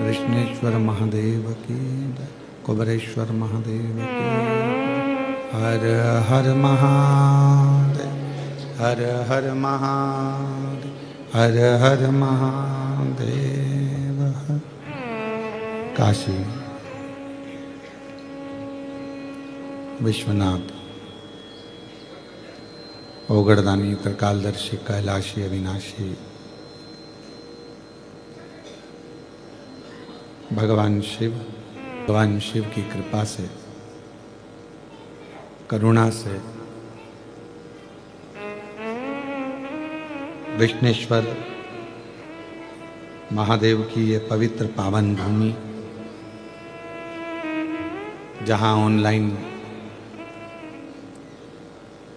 विष्णेश्वर महादेव की, कुबरेश्वर महादेव की। हर हर महादेव, हर हर महादेव, हर हर महादेव। काशी विश्वनाथ ओगड़दानी त्रिकालदर्शी कैलाशी अविनाशी भगवान शिव की कृपा से, करुणा से विष्णेश्वर महादेव की ये पवित्र पावन भूमि, जहाँ ऑनलाइन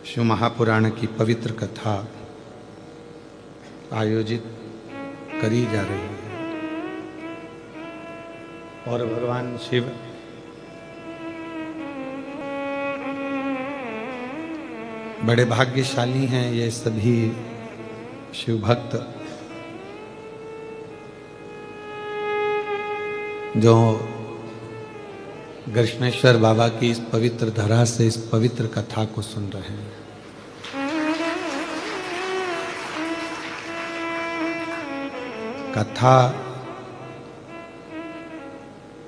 शिव महापुराण की पवित्र कथा आयोजित करी जा रही है और भगवान शिव बड़े भाग्यशाली हैं ये सभी शिव भक्त जो कृष्णेश्वर बाबा की इस पवित्र धरा से इस पवित्र कथा को सुन रहे हैं। कथा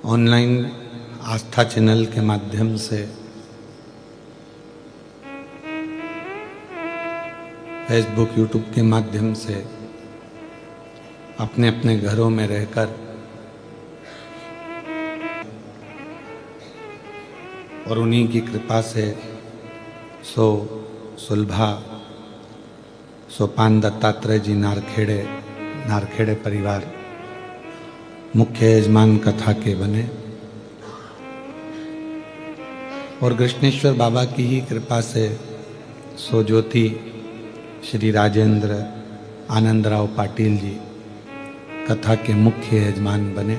ऑनलाइन आस्था चैनल के माध्यम से, फेसबुक यूट्यूब के माध्यम से अपने अपने घरों में रहकर और उन्हीं की कृपा से सुलभा सोपान दत्तात्रेय जी नारखेड़े परिवार मुख्य यजमान कथा के बने और कृष्णेश्वर बाबा की ही कृपा से ज्योति श्री राजेंद्र आनंदराव पाटिल जी कथा के मुख्य यजमान बने।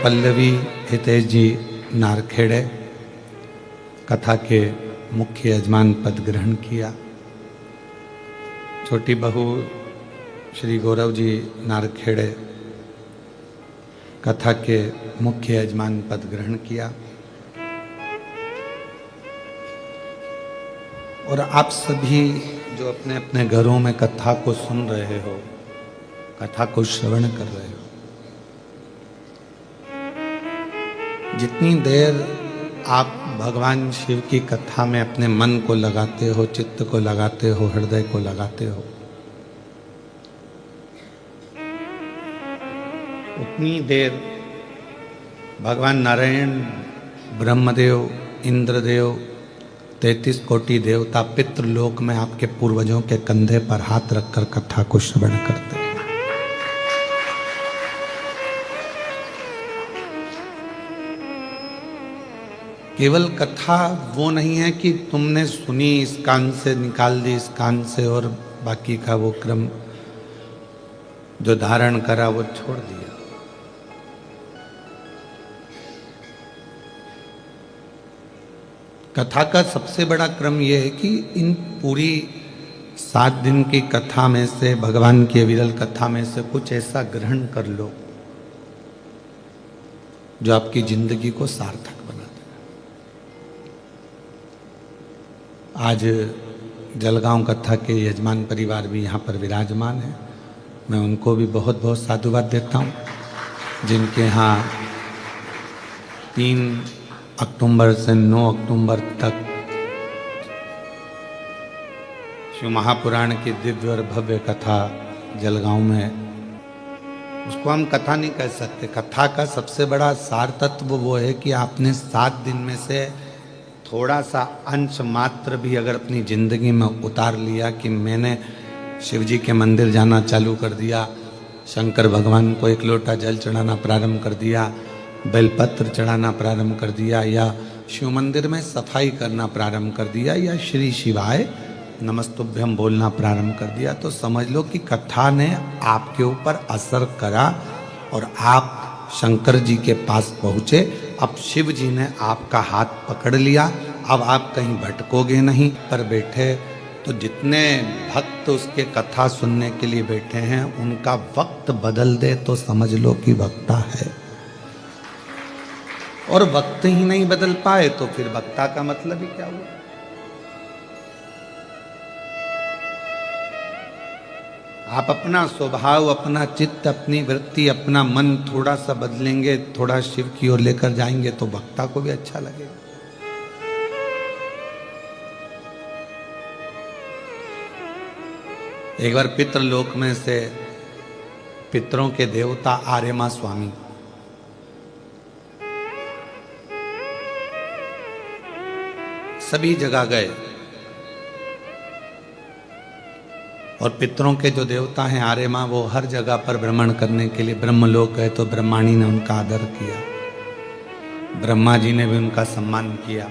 पल्लवी हितेश जी नारखेड़े कथा के मुख्य यजमान पद ग्रहण किया। छोटी बहू श्री गौरव जी नारखेड़े कथा के मुख्य यजमान पद ग्रहण किया और आप सभी जो अपने अपने घरों में कथा को सुन रहे हो, कथा को श्रवण कर रहे हो, जितनी देर आप भगवान शिव की कथा में अपने मन को लगाते हो, चित्त को लगाते हो, हृदय को लगाते हो, उतनी देर भगवान नारायण, ब्रह्मदेव, इंद्रदेव, 33 कोटि देवता पितृलोक में आपके पूर्वजों के कंधे पर हाथ रखकर कथा को श्रवण करते हैं। केवल कथा वो नहीं है कि तुमने सुनी, इस कान से निकाल दी, इस कान से, और बाकी का वो क्रम जो धारण करा वो छोड़ दिया। कथा का सबसे बड़ा क्रम यह है कि इन पूरी 7 दिन की कथा में से, भगवान की विरल कथा में से कुछ ऐसा ग्रहण कर लो जो आपकी जिंदगी को सार्थक बना देगा। आज जलगांव कथा के यजमान परिवार भी यहाँ पर विराजमान है। मैं उनको भी बहुत बहुत साधुवाद देता हूँ, जिनके यहाँ 3 अक्टूबर से 9 अक्टूबर तक शिव महापुराण की दिव्य और भव्य कथा जलगांव में, उसको हम कथा नहीं कह सकते। कथा का सबसे बड़ा सार तत्व वो है कि आपने 7 दिन में से थोड़ा सा अंश मात्र भी अगर अपनी जिंदगी में उतार लिया कि मैंने शिव जी के मंदिर जाना चालू कर दिया, शंकर भगवान को 1 लोटा जल चढ़ाना प्रारंभ कर दिया, बेलपत्र चढ़ाना प्रारंभ कर दिया, या शिव मंदिर में सफाई करना प्रारंभ कर दिया, या श्री शिवाय नमस्तुभ्यम बोलना प्रारंभ कर दिया, तो समझ लो कि कथा ने आपके ऊपर असर करा और आप शंकर जी के पास पहुँचे। अब शिव जी ने आपका हाथ पकड़ लिया, अब आप कहीं भटकोगे नहीं। पर बैठे तो जितने भक्त उसके कथा सुनने के लिए बैठे हैं, उनका वक्त बदल दे तो समझ लो कि वक्ता है। और वक्त ही नहीं बदल पाए तो फिर वक्ता का मतलब ही क्या हुआ। आप अपना स्वभाव, अपना चित्त, अपनी वृत्ति, अपना मन थोड़ा सा बदलेंगे, थोड़ा शिव की ओर लेकर जाएंगे तो वक्ता को भी अच्छा लगेगा। एक बार पितृलोक में से पितरों के देवता आर्यमा स्वामी सभी जगह गए, और पितरों के जो देवता हैं आर्यमा, वो हर जगह पर भ्रमण करने के लिए ब्रह्मलोक गए तो ब्रह्माणी ने उनका आदर किया, ब्रह्मा जी ने भी उनका सम्मान किया।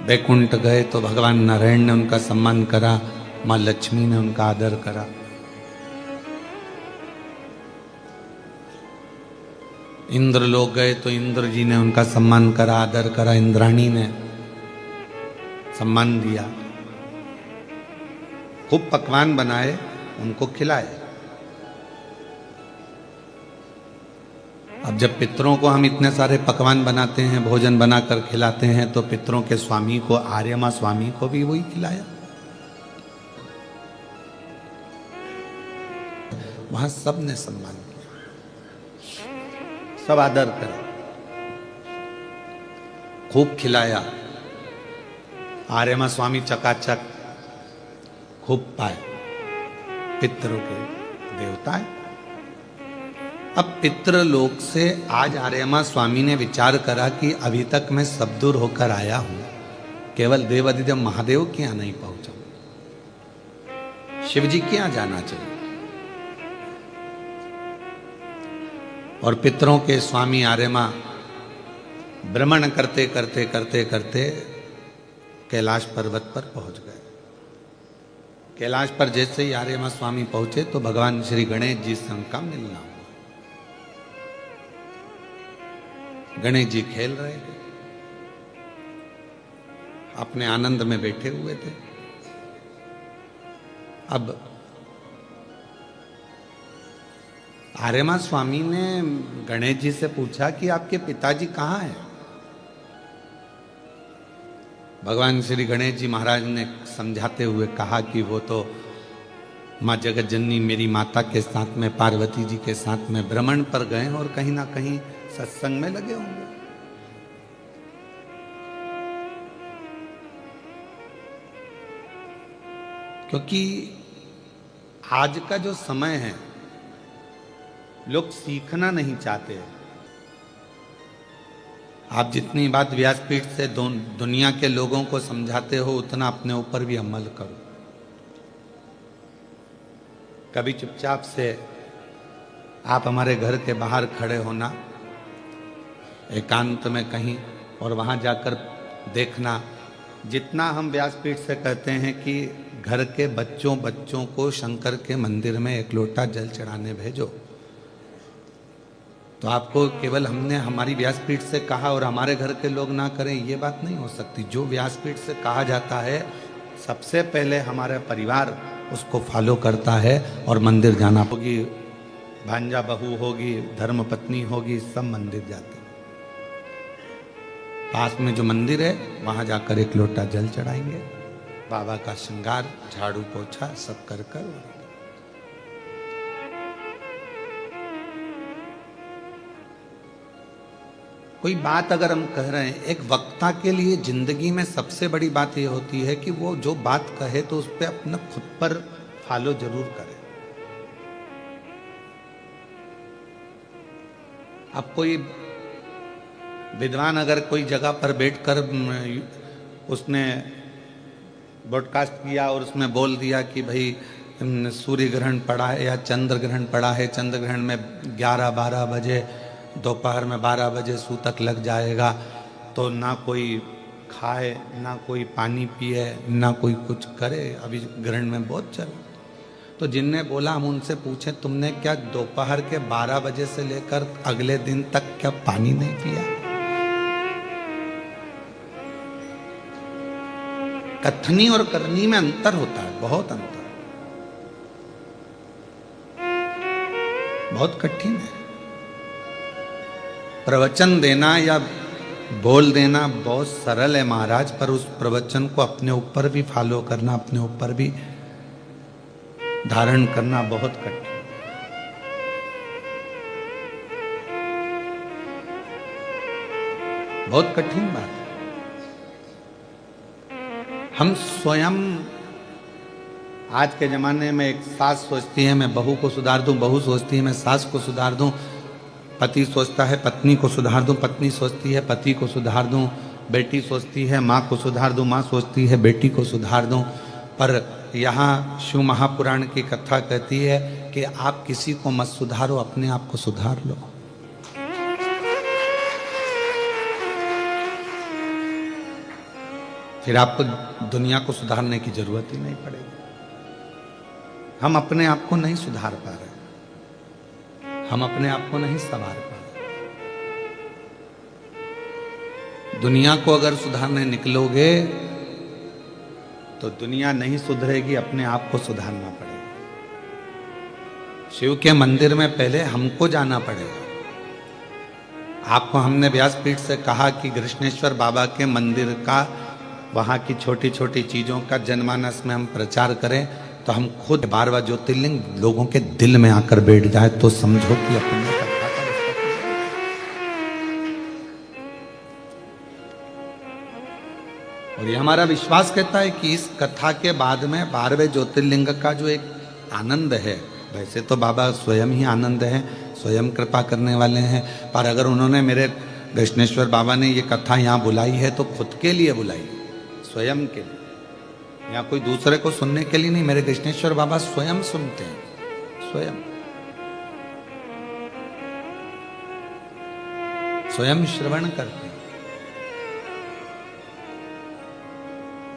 वैकुंठ गए तो भगवान नारायण ने उनका सम्मान करा, माँ लक्ष्मी ने उनका आदर करा। इंद्र लोग गए तो इंद्र जी ने उनका सम्मान करा, आदर करा, इंद्राणी ने सम्मान दिया। खूब पकवान बनाए, उनको खिलाए। अब जब पितरों को हम इतने सारे पकवान बनाते हैं, भोजन बनाकर खिलाते हैं, तो पितरों के स्वामी को, आर्यमा स्वामी को भी वही खिलाया। वहां सब ने सम्मान किया, सब आदर करा, खूब खिलाया। आर्यमा स्वामी चकाचक खूब पाए, पितरों के देवता है। अब पितृलोक से आज आर्यमा स्वामी ने विचार करा कि अभी तक मैं सब दूर होकर आया हूं, केवल देवाधिदेव महादेव के यहां नहीं पहुंचा, शिव जी के यहां जाना चाहिए। और पितरों के स्वामी आर्यमा भ्रमण करते करते करते करते कैलाश पर्वत पर पहुंच गए। कैलाश पर जैसे ही आर्यमा स्वामी पहुंचे तो भगवान श्री गणेश जी से उनका मिलना हुआ। गणेश जी खेल रहे थे, अपने आनंद में बैठे हुए थे। अब आर्यमा स्वामी ने गणेश जी से पूछा कि आपके पिताजी कहाँ हैं? भगवान श्री गणेश जी महाराज ने समझाते हुए कहा कि वो तो माँ जगत जननी मेरी माता के साथ में, पार्वती जी के साथ में भ्रमण पर गए और कहीं ना कहीं सत्संग में लगे होंगे। क्योंकि आज का जो समय है, लोग सीखना नहीं चाहते। आप जितनी बात व्यासपीठ से दुनिया के लोगों को समझाते हो, उतना अपने ऊपर भी अमल करो। कभी चुपचाप से आप हमारे घर के बाहर खड़े होना, एकांत में कहीं, और वहां जाकर देखना, जितना हम व्यासपीठ से कहते हैं कि घर के बच्चों को शंकर के मंदिर में एक लोटा जल चढ़ाने भेजो, तो आपको केवल हमने हमारी व्यासपीठ से कहा और हमारे घर के लोग ना करें, ये बात नहीं हो सकती। जो व्यासपीठ से कहा जाता है, सबसे पहले हमारा परिवार उसको फॉलो करता है और मंदिर जाना होगी, भांजा बहू होगी, धर्म पत्नी होगी, सब मंदिर जाते हैं। पास में जो मंदिर है वहां जाकर एक लोटा जल चढ़ाएंगे, बाबा का श्रृंगार, झाड़ू पोछा सब कर कर। कोई बात अगर हम कह रहे हैं, एक वक्ता के लिए जिंदगी में सबसे बड़ी बात यह होती है कि वो जो बात कहे तो उस पर अपना खुद पर फॉलो जरूर करे। अब कोई विद्वान अगर कोई जगह पर बैठकर उसने ब्रॉडकास्ट किया और उसमें बोल दिया कि भाई सूर्य ग्रहण पड़ा है या चंद्र ग्रहण पड़ा है, चंद्र ग्रहण में 11-12 बजे, दोपहर में 12 बजे सूतक लग जाएगा, तो ना कोई खाए, ना कोई पानी पिए, ना कोई कुछ करे। अभी ग्रहण में बहुत चला, तो जिनने बोला हम उनसे पूछे, तुमने क्या दोपहर के 12 बजे से लेकर अगले दिन तक क्या पानी नहीं पिया? कथनी और करनी में अंतर होता है, बहुत अंतर, बहुत कठिन है। प्रवचन देना या बोल देना बहुत सरल है महाराज, पर उस प्रवचन को अपने ऊपर भी फॉलो करना, अपने ऊपर भी धारण करना बहुत कठिन। बहुत कठिन बात है। हम स्वयं आज के जमाने में, एक सास सोचती है मैं बहू को सुधार दूं, बहू सोचती है मैं सास को सुधार दूं, पति सोचता है पत्नी को सुधार दूं, पत्नी सोचती है पति को सुधार दूं, बेटी सोचती है माँ को सुधार दूं, माँ सोचती है बेटी को सुधार दूं। पर यहाँ शिव महापुराण की कथा कहती है कि आप किसी को मत सुधारो, अपने आप को सुधार लो। फिर आपको दुनिया को सुधारने की जरूरत ही नहीं पड़ेगी। हम अपने आप को नहीं सुधार पा रहे, हम अपने आप को नहीं संवार पा रहे। दुनिया को अगर सुधारने निकलोगे तो दुनिया नहीं सुधरेगी, अपने आप को सुधारना पड़ेगा। शिव के मंदिर में पहले हमको जाना पड़ेगा। आपको हमने व्यासपीठ से कहा कि कृष्णेश्वर बाबा के मंदिर का, वहाँ की छोटी छोटी चीज़ों का जनमानस में हम प्रचार करें, तो हम खुद 12वां ज्योतिर्लिंग लोगों के दिल में आकर बैठ जाए, तो समझो कि अपने कथा का और ये हमारा विश्वास कहता है कि इस कथा के बाद में 12वें ज्योतिर्लिंग का जो एक आनंद है, वैसे तो बाबा स्वयं ही आनंद है, स्वयं कृपा करने वाले हैं, पर अगर उन्होंने, मेरे कृष्णेश्वर बाबा ने ये कथा यहाँ बुलाई है तो खुद के लिए बुलाई, स्वयं के लिए, या कोई दूसरे को सुनने के लिए नहीं। मेरे कृष्णेश्वर बाबा स्वयं सुनते हैं, स्वयं श्रवण करते हैं।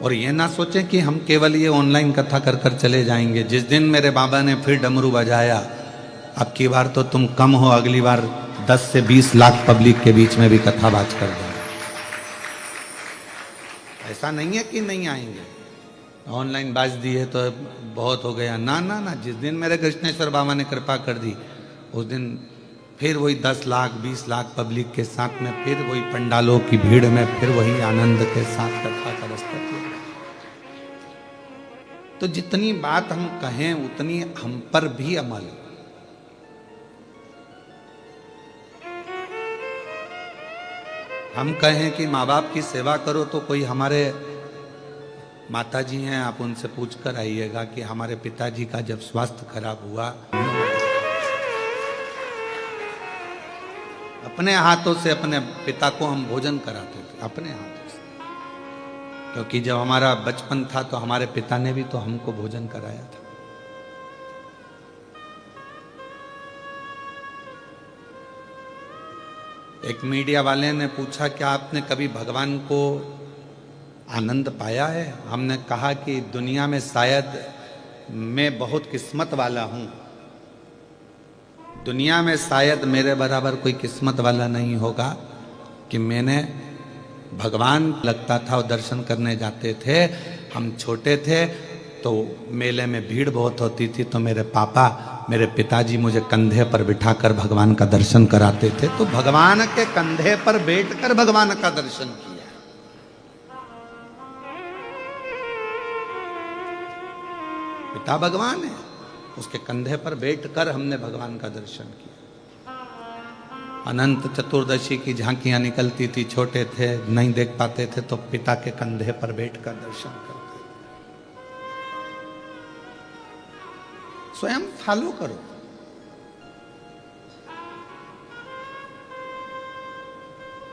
और ये ना सोचें कि हम केवल ये ऑनलाइन कथा कर कर चले जाएंगे। जिस दिन मेरे बाबा ने फिर डमरू बजाया, अब की बार तो तुम कम हो, अगली बार 10 से 20 लाख पब्लिक के बीच में भी कथा बाज कर दो। ऐसा नहीं है कि नहीं आएंगे, ऑनलाइन बाज दी है तो बहुत हो गया, ना ना ना। जिस दिन मेरे कृष्णेश्वर बाबा ने कृपा कर दी, उस दिन फिर वही 10 लाख 20 लाख पब्लिक के साथ में, फिर वही पंडालों की भीड़ में, फिर वही आनंद के साथ कथा का रास्ता। तो जितनी बात हम कहें उतनी हम पर भी अमल। हम कहें कि माँ बाप की सेवा करो तो कोई हमारे माता जी हैं, आप उनसे पूछ कर आइएगा कि हमारे पिताजी का जब स्वास्थ्य खराब हुआ, अपने हाथों से अपने पिता को हम भोजन कराते थे, अपने हाथों से। क्योंकि जब हमारा बचपन था तो हमारे पिता ने भी तो हमको भोजन कराया था। एक मीडिया वाले ने पूछा कि आपने कभी भगवान को आनंद पाया है? हमने कहा कि दुनिया में शायद मैं बहुत किस्मत वाला हूं, दुनिया में शायद मेरे बराबर कोई किस्मत वाला नहीं होगा कि मैंने भगवान लगता था और दर्शन करने जाते थे। हम छोटे थे तो मेले में भीड़ बहुत होती थी, तो मेरे पापा, मेरे पिताजी मुझे कंधे पर बिठाकर भगवान का दर्शन कराते थे। तो भगवान के कंधे पर बैठकर भगवान का दर्शन किया। पिता भगवान है, उसके कंधे पर बैठकर हमने भगवान का दर्शन किया। अनंत चतुर्दशी की झांकियां निकलती थी, छोटे थे नहीं देख पाते थे तो पिता के कंधे पर बैठकर दर्शन करते। स्वयं फॉलो करो।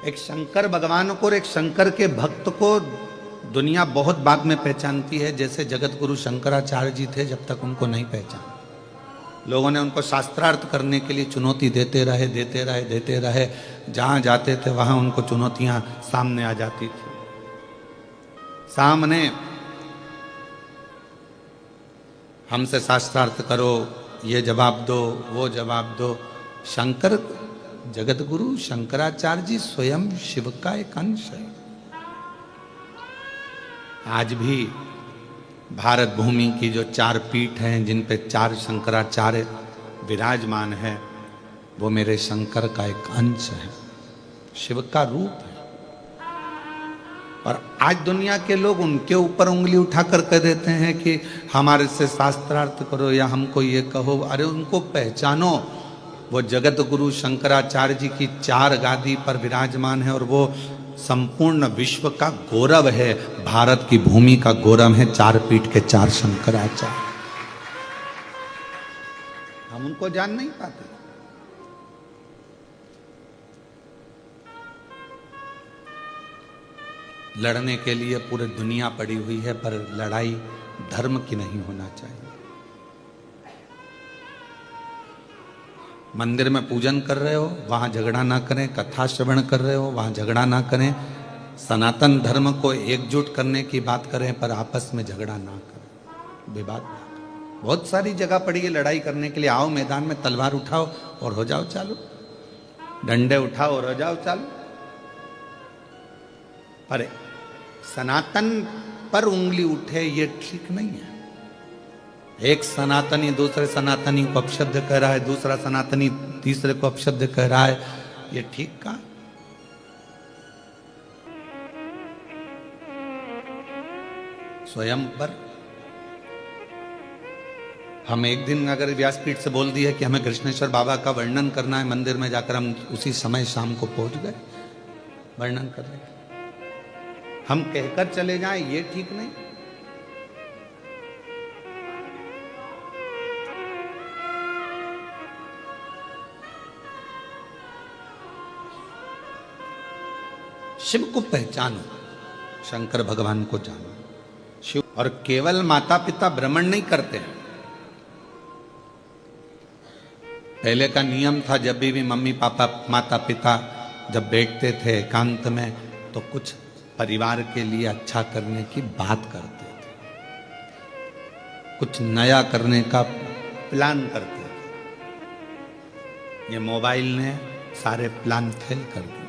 एक शंकर भगवान को और एक शंकर के भक्त को दुनिया बहुत बाद में पहचानती है। जैसे जगत गुरु शंकराचार्य जी थे, जब तक उनको नहीं पहचाना, लोगों ने उनको शास्त्रार्थ करने के लिए चुनौती देते रहे। जहां जाते थे वहां उनको चुनौतियां सामने आ जाती थी। सामने हमसे शास्त्रार्थ करो, ये जवाब दो, वो जवाब दो। शंकर, जगत गुरु शंकराचार्य जी स्वयं शिव का एक अंश है। आज भी भारत भूमि की जो 4 पीठ हैं, जिन पे 4 शंकराचार्य विराजमान है, वो मेरे शंकर का एक अंश है, शिव का रूप है। और आज दुनिया के लोग उनके ऊपर उंगली उठाकर कह देते हैं कि हमारे से शास्त्रार्थ करो या हमको ये कहो। अरे उनको पहचानो, वो जगत गुरु शंकराचार्य जी की 4 गादी पर विराजमान है और वो संपूर्ण विश्व का गौरव है, भारत की भूमि का गौरव है। 4 पीठ के 4 शंकराचार्य, हम उनको जान नहीं पाते। लड़ने के लिए पूरी दुनिया पड़ी हुई है, पर लड़ाई धर्म की नहीं होना चाहिए। मंदिर में पूजन कर रहे हो, वहां झगड़ा ना करें। कथा श्रवण कर रहे हो, वहां झगड़ा ना करें। सनातन धर्म को एकजुट करने की बात करें, पर आपस में झगड़ा ना करें, विवाद ना करें। बहुत सारी जगह पड़ी है लड़ाई करने के लिए। आओ मैदान में, तलवार उठाओ और हो जाओ चालू, डंडे उठाओ और हो जाओ चालू। पर सनातन पर उंगली उठे, ये ठीक नहीं है। एक सनातनी दूसरे सनातनी को अपशब्द कह रहा है, दूसरा सनातनी तीसरे को अपशब्द कह रहा है, ये ठीक का? स्वयं पर हम एक दिन अगर व्यासपीठ से बोल दिए कि हमें कृष्णेश्वर बाबा का वर्णन करना है मंदिर में जाकर, हम उसी समय शाम को पहुंच गए वर्णन करने। हम कहकर चले जाएं, ये ठीक नहीं। शिव को पहचानो, शंकर भगवान को जानो। शिव और केवल माता पिता भ्रमण नहीं करते हैं। पहले का नियम था, जब भी मम्मी पापा माता पिता जब बैठते थे एकांत में, तो कुछ परिवार के लिए अच्छा करने की बात करते थे, कुछ नया करने का प्लान करते थे। ये मोबाइल ने सारे प्लान फेल कर दिए।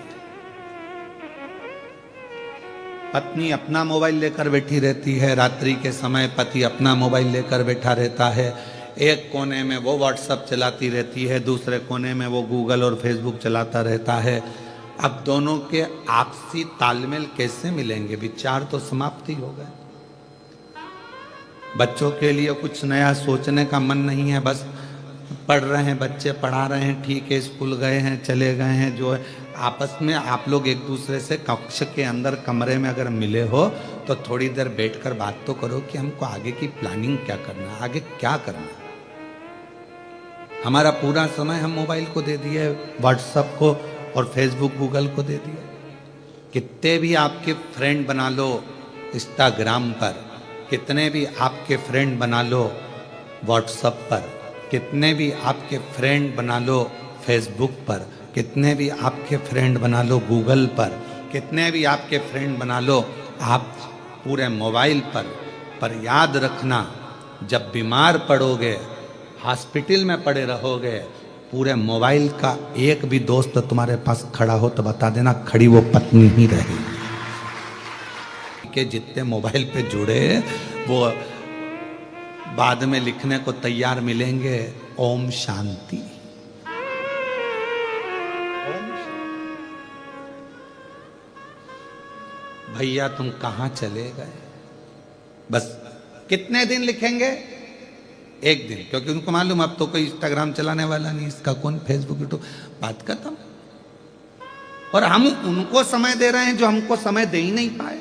पत्नी अपना मोबाइल लेकर बैठी रहती है, रात्रि के समय पति अपना मोबाइल लेकर बैठा रहता है। एक कोने में वो व्हाट्सएप चलाती रहती है, दूसरे कोने में वो गूगल और फेसबुक चलाता रहता है। अब दोनों के आपसी तालमेल कैसे मिलेंगे? विचार तो समाप्त ही हो गए। बच्चों के लिए कुछ नया सोचने का मन नहीं है, बस पढ़ रहे हैं बच्चे, पढ़ा रहे हैं, ठीक है, स्कूल गए हैं, चले गए हैं, जो है आपस में आप लोग एक दूसरे से कक्ष के अंदर कमरे में अगर मिले हो तो थोड़ी देर बैठकर बात तो करो कि हमको आगे की प्लानिंग क्या करना है, आगे क्या करना है। हमारा पूरा समय हम मोबाइल को दे दिए, व्हाट्सएप को और फेसबुक गूगल को दे दिया। कितने भी आपके फ्रेंड बना लो इंस्टाग्राम पर, कितने भी आपके फ्रेंड बना लो व्हाट्सएप पर, कितने भी आपके फ्रेंड बना लो फेसबुक पर, कितने भी आपके फ्रेंड बना लो गूगल पर, कितने भी आपके फ्रेंड बना लो आप पूरे मोबाइल पर याद रखना, जब बीमार पड़ोगे, हॉस्पिटल में पड़े रहोगे, पूरे मोबाइल का एक भी दोस्त तुम्हारे पास खड़ा हो तो बता देना खड़ी वो पत्नी ही रहेगी। के जितने मोबाइल पे जुड़े वो बाद में लिखने को तैयार मिलेंगे ओम शांति। भैया तुम कहां चले गए, बस कितने दिन लिखेंगे, एक दिन, क्योंकि उनको मालूम अब तो कोई इंस्टाग्राम चलाने वाला नहीं, इसका कौन फेसबुक यूट्यूब, बात खत्म। और हम उनको समय दे रहे हैं जो हमको समय दे ही नहीं पाए।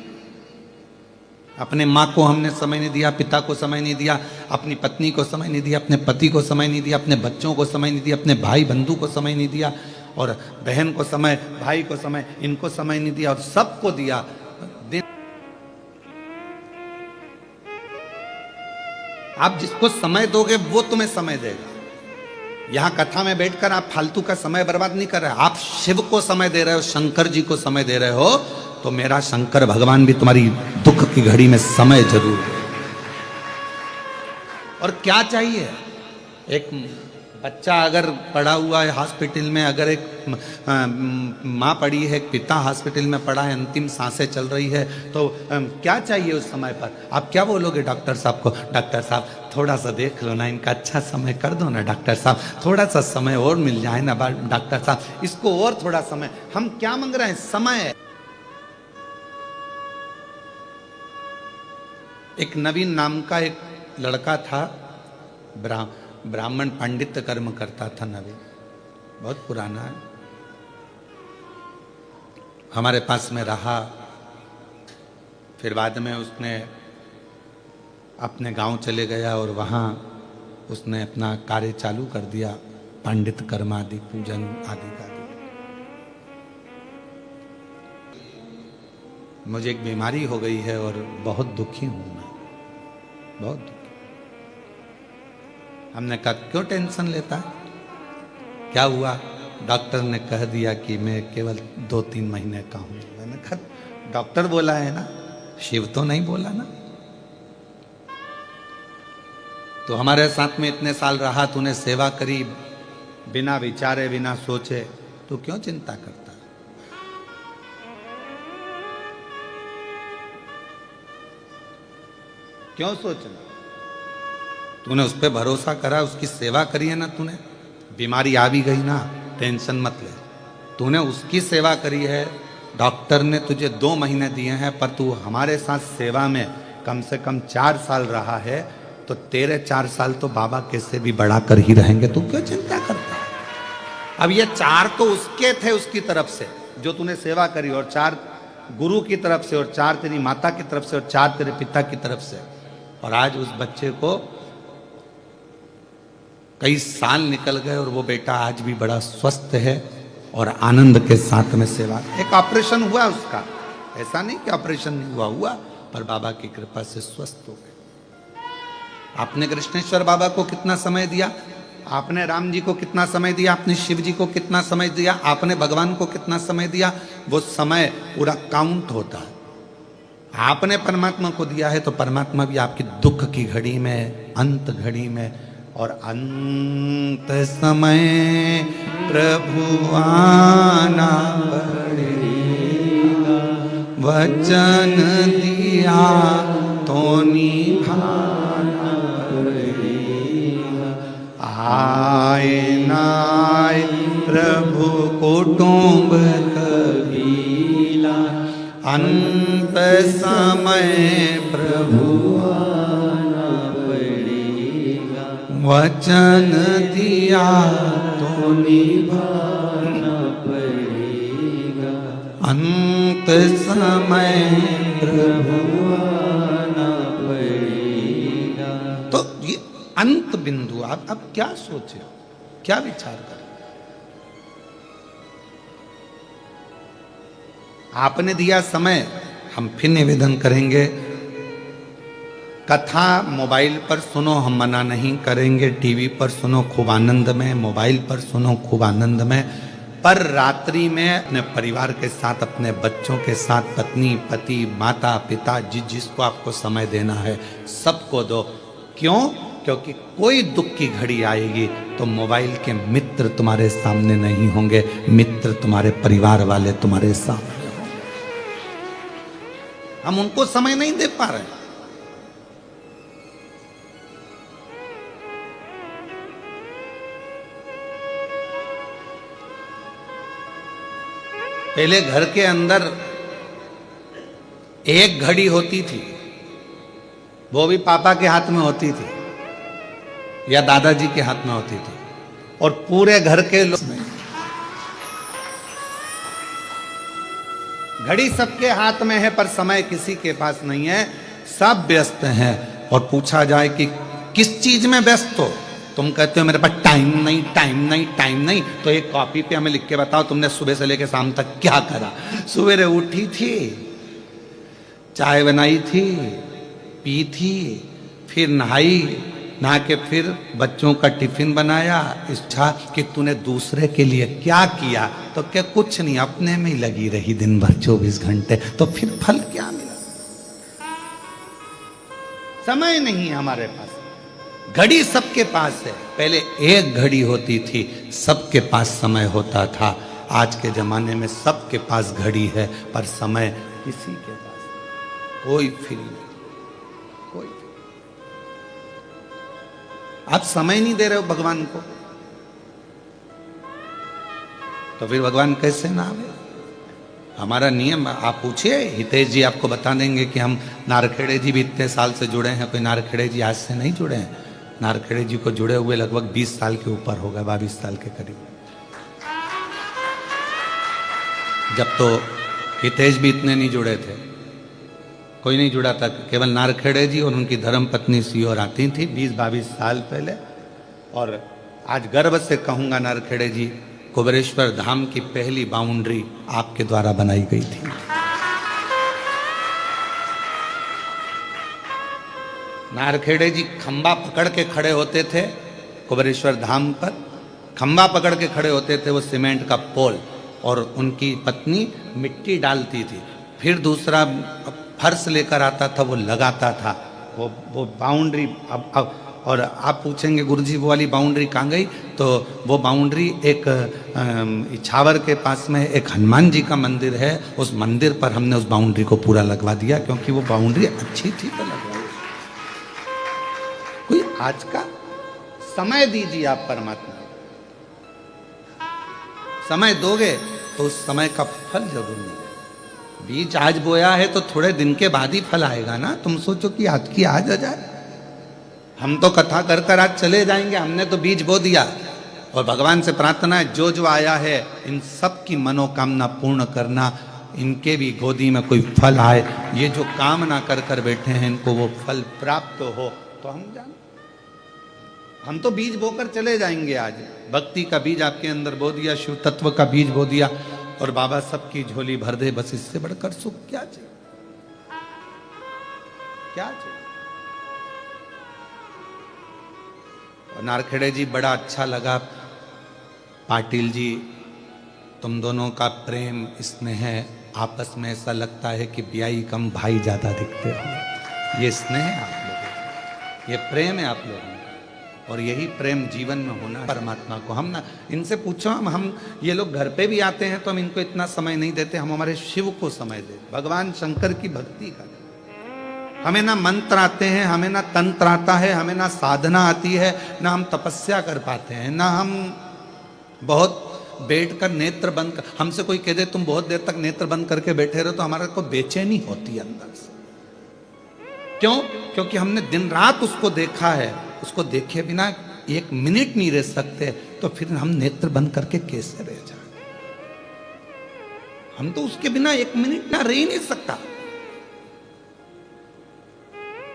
अपने माँ को हमने समय नहीं दिया, पिता को समय नहीं दिया, अपनी पत्नी को समय नहीं दिया, अपने पति को समय नहीं दिया, अपने बच्चों को समय नहीं दिया, अपने भाई बंधु को समय नहीं दिया, और बहन को समय, भाई को समय, इनको समय नहीं दिया, और सबको दिया। आप जिसको समय दोगे वो तुम्हें समय देगा। यहां कथा में बैठकर आप फालतू का समय बर्बाद नहीं कर रहे, आप शिव को समय दे रहे हो, शंकर जी को समय दे रहे हो, तो मेरा शंकर भगवान भी तुम्हारी दुख की घड़ी में समय जरूर दे। और क्या चाहिए, एक बच्चा अगर पड़ा हुआ है हॉस्पिटल में, अगर एक माँ पड़ी है, एक पिता हॉस्पिटल में पड़ा है, अंतिम सांसें चल रही है, तो क्या चाहिए उस समय पर? आप क्या बोलोगे डॉक्टर साहब को, डॉक्टर साहब थोड़ा सा देख लो ना, इनका अच्छा समय कर दो ना डॉक्टर साहब, थोड़ा सा समय और मिल जाए ना डॉक्टर साहब, इसको और थोड़ा समय। हम क्या मांग रहे हैं? समय। एक नवीन नाम का एक लड़का था, ब्राह्मण पंडित कर्म करता था, नवीन, बहुत पुराना है, हमारे पास में रहा। फिर बाद में उसने अपने गांव चले गया और वहाँ उसने अपना कार्य चालू कर दिया, पंडित कर्म आदि, पूजन आदि का। मुझे एक बीमारी हो गई है और बहुत दुखी हूं मैं, बहुत दुखी। हमने कहा क्यों टेंशन लेता है, क्या हुआ? डॉक्टर ने कह दिया कि मैं केवल 2-3 महीने का हूं। मैंने कहा डॉक्टर बोला है ना, शिव तो नहीं बोला ना। तो हमारे साथ में इतने साल रहा, तूने सेवा करी, बिना विचारे बिना सोचे, तो क्यों चिंता करता? क्यों सोचना? तूने उस पर भरोसा करा, उसकी सेवा करी है ना तूने, बीमारी आ भी गई ना, टेंशन मत ले, तूने उसकी सेवा करी है। डॉक्टर ने तुझे 2 महीने दिए हैं, पर तू हमारे साथ सेवा में कम से कम 4 साल रहा है, तो तेरे 4 साल तो बाबा कैसे भी बढ़ा कर ही रहेंगे, तू क्यों चिंता करता है? अब ये 4 तो उसके थे, उसकी तरफ से जो तूने सेवा करी, और 4 गुरु की तरफ से, और 4 तेरी माता की तरफ से, और 4 तेरे पिता की तरफ से। और आज उस बच्चे को कई साल निकल गए और वो बेटा आज भी बड़ा स्वस्थ है और आनंद के साथ में सेवा। एक ऑपरेशन हुआ उसका, ऐसा नहीं कि ऑपरेशन नहीं हुआ, हुआ, पर बाबा की कृपा से स्वस्थ हो गए। आपने कृष्णेश्वर बाबा को कितना समय दिया, आपने राम जी को कितना समय दिया, आपने शिव जी को कितना समय दिया, आपने भगवान को कितना समय दिया, वो समय पूरा काउंट होता है। आपने परमात्मा को दिया है तो परमात्मा भी आपकी दुख की घड़ी में, अंत घड़ी में, और अंत समय प्रभु आना पड़ेगा, वचन दिया तो निभाना पड़ेगा। आए नाए प्रभु कुटुंब कबीला, अंत समय प्रभु आना पड़ेगा, वचन दिया तो निभाना पड़ेगा, अंत समय प्रभु आना पड़ेगा। तो ये अंत बिंदु आप अब क्या सोचे, क्या विचार करें? आपने दिया समय, हम फिर निवेदन करेंगे, कथा मोबाइल पर सुनो, हम मना नहीं करेंगे, टीवी पर सुनो खूब आनंद में, मोबाइल पर सुनो खूब आनंद में, पर रात्रि में अपने परिवार के साथ, अपने बच्चों के साथ, पत्नी पति माता पिता जिसको आपको समय देना है सबको दो। क्यों? क्योंकि कोई दुख की घड़ी आएगी तो मोबाइल के मित्र तुम्हारे सामने नहीं होंगे, मित्र तुम्हारे परिवार वाले तुम्हारे सामने होंगे। हम उनको समय नहीं दे पा रहे। पहले घर के अंदर एक घड़ी होती थी, वो भी पापा के हाथ में होती थी या दादाजी के हाथ में होती थी, और पूरे घर के लोग, घड़ी सबके हाथ में है पर समय किसी के पास नहीं है, सब व्यस्त हैं। और पूछा जाए कि किस चीज में व्यस्त हो, तुम कहते हो मेरे पास टाइम नहीं टाइम नहीं टाइम नहीं, तो एक कॉपी पे हमें लिख के बताओ तुमने सुबह से लेकर शाम तक क्या करा। सवेरे उठी थी, चाय बनाई थी, पी थी, फिर नहाई, नहा के फिर बच्चों का टिफिन बनाया। इच्छा कि तूने दूसरे के लिए क्या किया, तो क्या कुछ नहीं, अपने में ही लगी रही दिन भर 24 घंटे, तो फिर फल क्या मिला? समय नहीं हमारे पास। घड़ी सबके पास है, पहले एक घड़ी होती थी, सबके पास समय होता था। आज के जमाने में सबके पास घड़ी है पर समय किसी के पास, कोई फ्री नहीं, कोई। आप समय नहीं दे रहे हो भगवान को, तो फिर भगवान कैसे ना आवे? हमारा नियम आप पूछिए, हितेश जी आपको बता देंगे कि हम नारखेड़े जी भी इतने साल से जुड़े हैं, कोई नारखेड़े जी आज से नहीं जुड़े हैं। नारखेड़े जी को जुड़े हुए लगभग 20 साल के ऊपर हो गए, 22 साल के करीब। जब तो हितेश भी इतने नहीं जुड़े थे, कोई नहीं जुड़ा था, केवल नारखेड़े जी और उनकी धर्म पत्नी सीओर आती थी 20-22 साल पहले। और आज गर्व से कहूंगा, नारखेड़े जी, कुबेरेश्वर धाम की पहली बाउंड्री आपके द्वारा बनाई गई थी। नारखेड़े जी खंबा पकड़ के खड़े होते थे कुबेरेश्वर धाम पर, खंबा पकड़ के खड़े होते थे, वो सीमेंट का पोल, और उनकी पत्नी मिट्टी डालती थी, फिर दूसरा फर्श लेकर आता था, वो लगाता था वो बाउंड्री। अब और आप पूछेंगे गुरुजी वो वाली बाउंड्री कहाँ गई, तो वो बाउंड्री एक इछावर के पास में एक हनुमान जी का मंदिर है, उस मंदिर पर हमने उस बाउंड्री को पूरा लगवा दिया, क्योंकि वो बाउंड्री अच्छी थी तो लगवाई। कोई आज का समय दीजिए आप परमात्मा, समय दोगे तो उस समय का फल जरूर मिलेगा। बीज आज बोया है तो थोड़े दिन के बाद ही फल आएगा ना। तुम सोचो कि आज की आज आ जाए, हम तो कथा कर कर आज चले जाएंगे, हमने तो बीज बो दिया। और भगवान से प्रार्थना है जो जो आया है इन सब की मनोकामना पूर्ण करना, इनके भी गोदी में कोई फल आए, ये जो कामना कर कर बैठे हैं इनको वो फल प्राप्त हो। तो हम तो बीज बोकर चले जाएंगे। आज भक्ति का बीज आपके अंदर बो दिया, शिव तत्व का बीज बो दिया, और बाबा सबकी झोली भर दे, बस इससे बढ़कर सुख क्या चाहिए, क्या चाहिए। और नारखेड़े जी बड़ा अच्छा लगा, पाटिल जी तुम दोनों का प्रेम स्नेह आपस में ऐसा लगता है कि ब्याई कम भाई ज्यादा दिखते हो। ये स्नेह है आप लोगों, ये प्रेम है आप लोगों में, और यही प्रेम जीवन में होना है परमात्मा को। हम ना इनसे पूछो, हम ये लोग घर पे भी आते हैं तो हम इनको इतना समय नहीं देते, हम हमारे शिव को समय देते, भगवान शंकर की भक्ति करते। हमें ना मंत्र आते हैं, हमें ना तंत्र आता है, हमें ना साधना आती है, ना हम तपस्या कर पाते हैं, ना हम बहुत बैठकर नेत्र बंद कर, हमसे कोई कह दे तुम बहुत देर तक नेत्र बंद करके बैठे रहो तो हमारे को बेचैनी होती है अंदर से। क्यों? क्योंकि हमने दिन रात उसको देखा है, उसको देखे बिना एक मिनट नहीं रह सकते, तो फिर हम नेत्र बंद करके कैसे रह जाए? हम तो उसके बिना एक मिनट ना रह ही नहीं सकता।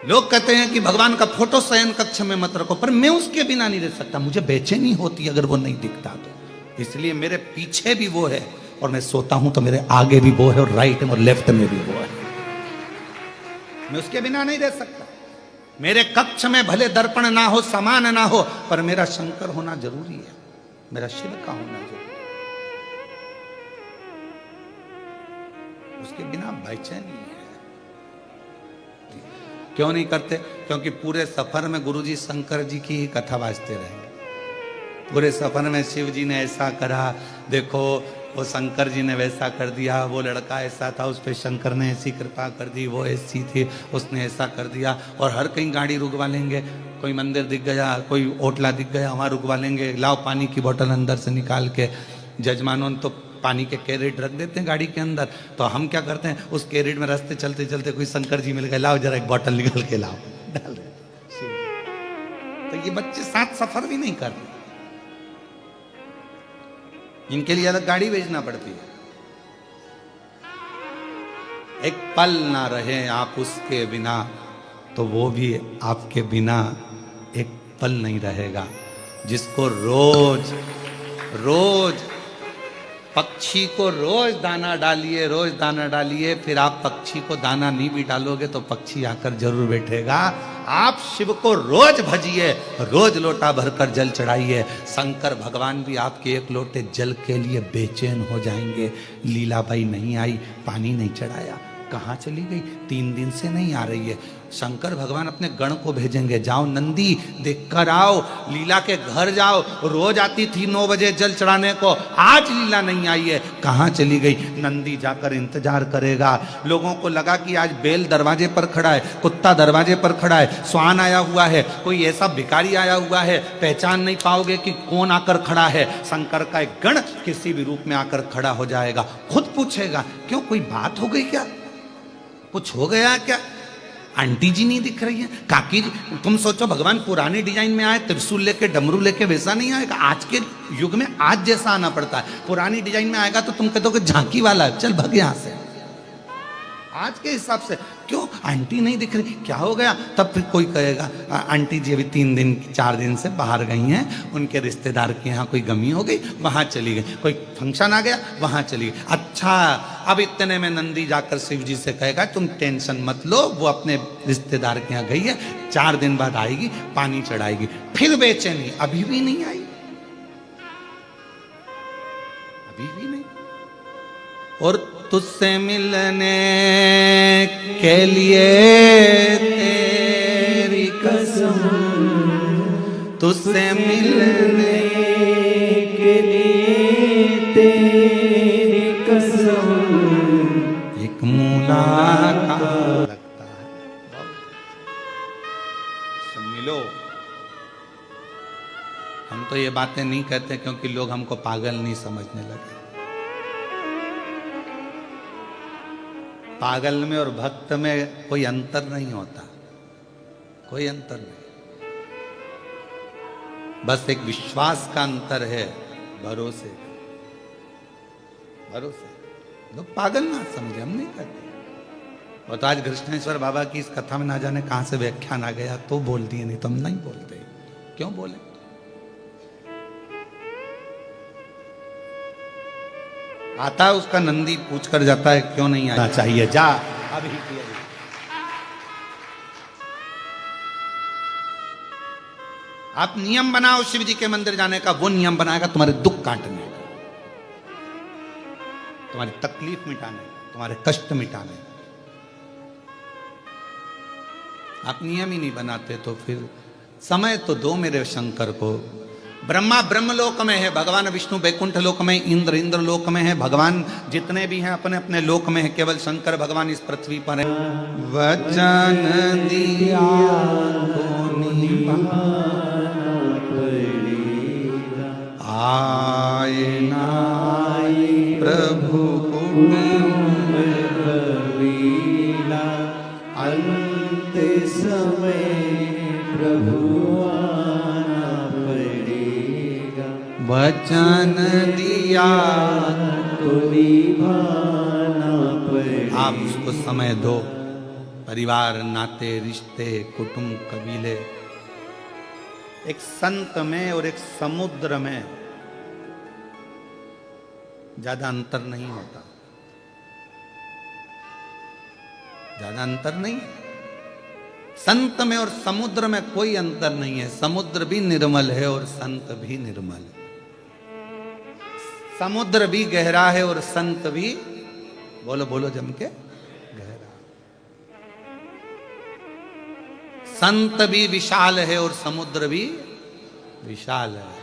लोग कहते हैं कि भगवान का फोटो शयन कक्ष में मत रखो, पर मैं उसके बिना नहीं रह सकता। मुझे बेचैनी होती अगर वो नहीं दिखता तो। इसलिए मेरे पीछे भी वो है, और मैं सोता हूं तो मेरे आगे भी वो है, और राइट और लेफ्ट में भी वो है। मैं उसके बिना नहीं रह सकता। मेरे कक्ष में भले दर्पण ना हो, समान ना हो, पर मेरा शंकर होना जरूरी है, मेरा शिव का होना जरूरी है। उसके बिना बेचैनी है। क्यों नहीं करते? क्योंकि पूरे सफर में गुरुजी शंकर जी की ही कथा बाजते रहेंगे। पूरे सफर में शिव जी ने ऐसा करा, देखो वो शंकर जी ने वैसा कर दिया, वो लड़का ऐसा था, उस पर शंकर ने ऐसी कृपा कर दी, वो ऐसी थी, उसने ऐसा कर दिया। और हर कहीं गाड़ी रुकवा लेंगे, कोई मंदिर दिख गया, कोई होटला दिख गया, वहाँ रुकवा लेंगे, लाओ पानी की बोतल अंदर से निकाल के। जजमानों तो पानी के कैरेट रख देते हैं गाड़ी के अंदर, तो हम क्या करते हैं, उस कैरेट में रास्ते चलते चलते कोई शंकर जी मिल गए, लाओ जरा एक बोतल निकाल के लाओ, डाल दे। तो ये बच्चे साथ सफर भी नहीं कर रहे, इनके लिए अलग गाड़ी भेजना पड़ती है। एक पल ना रहे आप उसके बिना, तो वो भी आपके बिना एक पल नहीं रहेगा। जिसको रोज रोज पक्षी को रोज दाना डालिए, रोज दाना डालिए, फिर आप पक्षी को दाना नहीं भी डालोगे तो पक्षी आकर जरूर बैठेगा। आप शिव को रोज भजिए, रोज लोटा भरकर जल चढ़ाइए। शंकर भगवान भी आपके एक लोटे जल के लिए बेचैन हो जाएंगे। लीलाबाई नहीं आई, पानी नहीं चढ़ाया, कहाँ चली गई? 3 दिन से नहीं आ रही है। शंकर भगवान अपने गण को भेजेंगे, जाओ नंदी देख कर आओ, लीला के घर जाओ। रोज आती थी 9 बजे जल चढ़ाने को, आज लीला नहीं आई है, कहाँ चली गई? नंदी जाकर इंतजार करेगा। लोगों को लगा कि आज बैल दरवाजे पर खड़ा है, कुत्ता दरवाजे पर खड़ा है, स्वान आया हुआ है, कोई ऐसा भिखारी आया हुआ है, पहचान नहीं पाओगे कि कौन आकर खड़ा है। शंकर का एक गण किसी भी रूप में आकर खड़ा हो जाएगा, खुद पूछेगा, क्यों कोई बात हो गई क्या, कुछ हो गया क्या? आंटी जी नहीं दिख रही है, काकी जी। तुम सोचो भगवान पुराने डिजाइन में आए, त्रिशूल लेके डमरू लेके, वैसा नहीं आएगा। आज के युग में आज जैसा आना पड़ता है। पुरानी डिजाइन में आएगा तो तुम कहते हो कि झांकी वाला, चल भग यहां से। आज के हिसाब से क्यों आंटी नहीं दिख रही, क्या हो गया? तब फिर कोई कहेगा आंटी जी अभी 3 दिन 4 दिन से बाहर गई हैं, उनके रिश्तेदार के यहाँ कोई गमी हो गई, वहां चली गई, कोई फंक्शन आ गया, वहां चली गई। अच्छा, अब इतने में नंदी जाकर शिव जी से कहेगा तुम टेंशन मत लो, वो अपने रिश्तेदार के यहाँ गई है, 4 दिन बाद आएगी, पानी चढ़ाएगी। फिर बेचैनी, अभी भी नहीं आई, अभी भी नहीं। और तुझसे मिलने के लिए तेरी कसम, तुझसे मिलने के लिए तेरी कसम, एक मुलाकात लगता है। मिलो। हम तो ये बातें नहीं कहते क्योंकि लोग हमको पागल नहीं समझने लगे। पागल में और भक्त में कोई अंतर नहीं होता, कोई अंतर नहीं, बस एक विश्वास का अंतर है, भरोसे, भरोसे। लोग पागल ना समझे, हम नहीं कहते। और तो आज कृष्णेश्वर बाबा की इस कथा में ना जाने कहां से व्याख्यान आ गया तो बोल दिए, नहीं तो हम नहीं बोलते। क्यों बोले? आता है उसका नंदी पूछ कर जाता है क्यों नहीं आना चाहिए, जा अभी किया। आप नियम बनाओ शिव जी के मंदिर जाने का, वो नियम बनाएगा तुम्हारे दुख काटने का, तुम्हारी तकलीफ मिटाने का, तुम्हारे कष्ट मिटाने का। आप नियम ही नहीं बनाते तो फिर समय तो दो मेरे शंकर को। ब्रह्मा ब्रह्मलोक में है, भगवान विष्णु बैकुंठ लोक में, इंद्र इंद्र लोक में है, भगवान जितने भी हैं अपने अपने लोक में है, केवल शंकर भगवान इस पृथ्वी पर है। वचन दिया तो निभाना पड़ेगा, आए ना प्रभु कबीरा, अंत समय प्रभु आना वचन दिया तो निभाना पड़े। आप उसको समय दो। परिवार, नाते, रिश्ते, कुटुंब, कबीले, एक संत में और एक समुद्र में ज्यादा अंतर नहीं होता, ज्यादा अंतर नहीं है। संत में और समुद्र में कोई अंतर नहीं है। समुद्र भी निर्मल है और संत भी निर्मल है। समुद्र भी गहरा है और संत भी, बोलो बोलो जम के, गहरा। संत भी विशाल है और समुद्र भी विशाल है।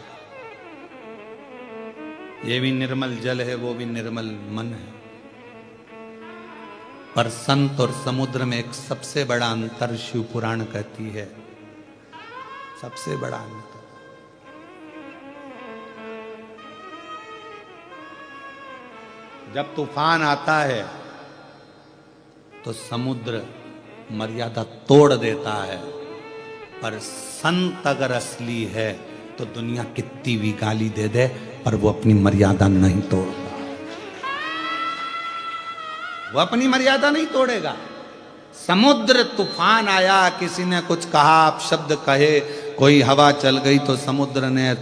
ये भी निर्मल जल है, वो भी निर्मल मन है। पर संत और समुद्र में एक सबसे बड़ा अंतर शिव पुराण कहती है, सबसे बड़ा अंतर। जब तूफान आता है तो समुद्र मर्यादा तोड़ देता है, पर संत अगर असली है तो दुनिया कितनी भी गाली दे दे पर वो अपनी मर्यादा नहीं तोड़ता। वो अपनी मर्यादा नहीं तोड़ेगा। समुद्र, तूफान आया, किसी ने कुछ कहा, आप शब्द कहे, कोई हवा चल गई तो समुद्र ने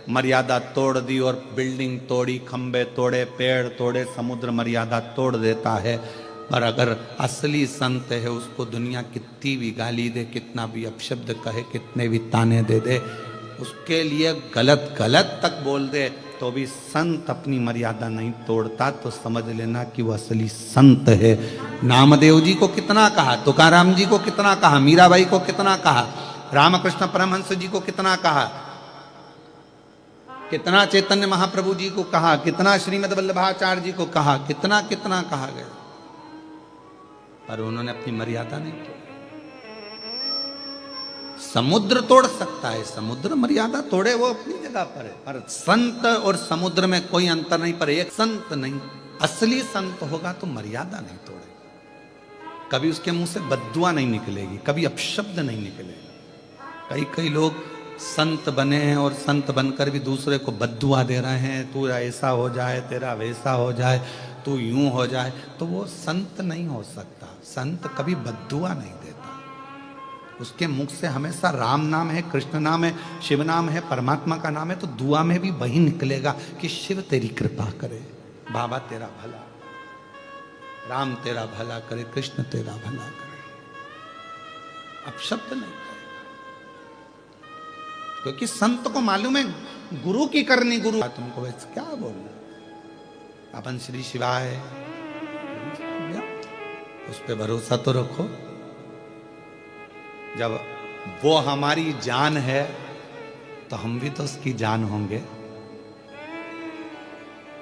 मर्यादा तोड़ दी और बिल्डिंग तोड़ी, खंबे तोड़े, पेड़ तोड़े, समुद्र मर्यादा तोड़ देता है। पर अगर असली संत है उसको दुनिया कितनी भी गाली दे, कितना भी अपशब्द कहे, कितने भी ताने दे दे, उसके लिए गलत गलत तक बोल दे तो भी संत अपनी मर्यादा नहीं तोड़ता। तो समझ लेना कि वो असली संत है। नामदेव जी को कितना कहा, तुकाराम जी को कितना कहा, मीराबाई को कितना कहा, रामकृष्ण परमहंस जी को कितना कहा, कितना चैतन्य महाप्रभु जी को कहा, कितना श्रीमद् वल्लभाचार्य जी को कहा, कितना कितना कहा गया, पर उन्होंने अपनी मर्यादा नहीं तोड़ी। समुद्र तोड़ सकता है, समुद्र मर्यादा तोड़े वो अपनी जगह पर है, पर संत और समुद्र में कोई अंतर नहीं। पर एक संत नहीं, असली संत होगा तो मर्यादा नहीं तोड़ेगा, कभी उसके मुंह से बद्दुआ नहीं निकलेगी, कभी अपशब्द नहीं निकलेगा। कई लोग संत बने हैं और संत बनकर भी दूसरे को बद्दुआ दे रहे हैं, तू ऐसा हो जाए, तेरा वैसा हो जाए, तू यूं हो जाए, तो वो संत नहीं हो सकता। संत कभी बद्दुआ नहीं देता, उसके मुख से हमेशा राम नाम है, कृष्ण नाम है, शिव नाम है, परमात्मा का नाम है, तो दुआ में भी वही निकलेगा कि शिव तेरी कृपा करे, बाबा तेरा भला, राम तेरा भला करे, कृष्ण तेरा भला करे, अपशब्द नहीं करेगा। क्योंकि संत को मालूम है गुरु की करनी गुरु, तुमको वैसे क्या बोलना, अपन श्री शिवाय उस पर भरोसा तो रखो। जब वो हमारी जान है तो हम भी तो उसकी जान होंगे।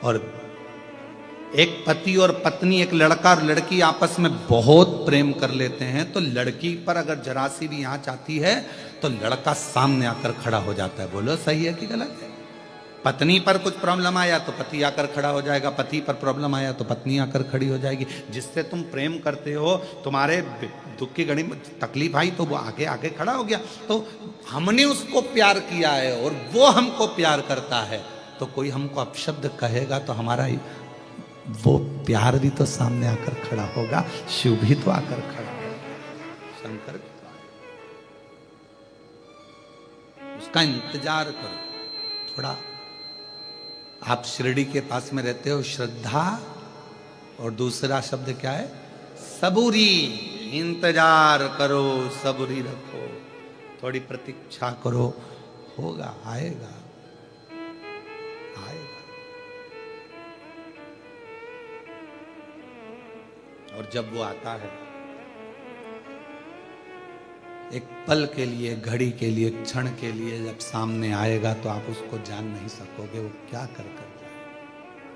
और एक पति और पत्नी, एक लड़का और लड़की आपस में बहुत प्रेम कर लेते हैं, तो लड़की पर अगर जरा सी भी आंच आती है तो लड़का सामने आकर खड़ा हो जाता है। बोलो सही है कि गलत है? पत्नी पर कुछ प्रॉब्लम आया तो पति आकर खड़ा हो जाएगा, पति पर प्रॉब्लम आया तो पत्नी आकर खड़ी हो जाएगी। जिससे तुम प्रेम करते हो, तुम्हारे दुख की घड़ी में तकलीफ आई तो वो आगे आगे खड़ा हो गया। तो हमने उसको प्यार किया है और वो हमको प्यार करता है, तो कोई हमको अपशब्द कहेगा तो हमारा वो प्यार भी तो सामने आकर खड़ा होगा, शिव भी तो आकर खड़ा होगा, शंकर भी तो आएगा। उसका इंतजार करो थोड़ा। आप शिरडी के पास में रहते हो, श्रद्धा और दूसरा शब्द क्या है? सबूरी। इंतजार करो, सबूरी रखो, थोड़ी प्रतीक्षा करो, होगा, आएगा आएगा। और जब वो आता है, एक पल के लिए, घड़ी के लिए, क्षण के लिए जब सामने आएगा तो आप उसको जान नहीं सकोगे वो क्या कर जाए,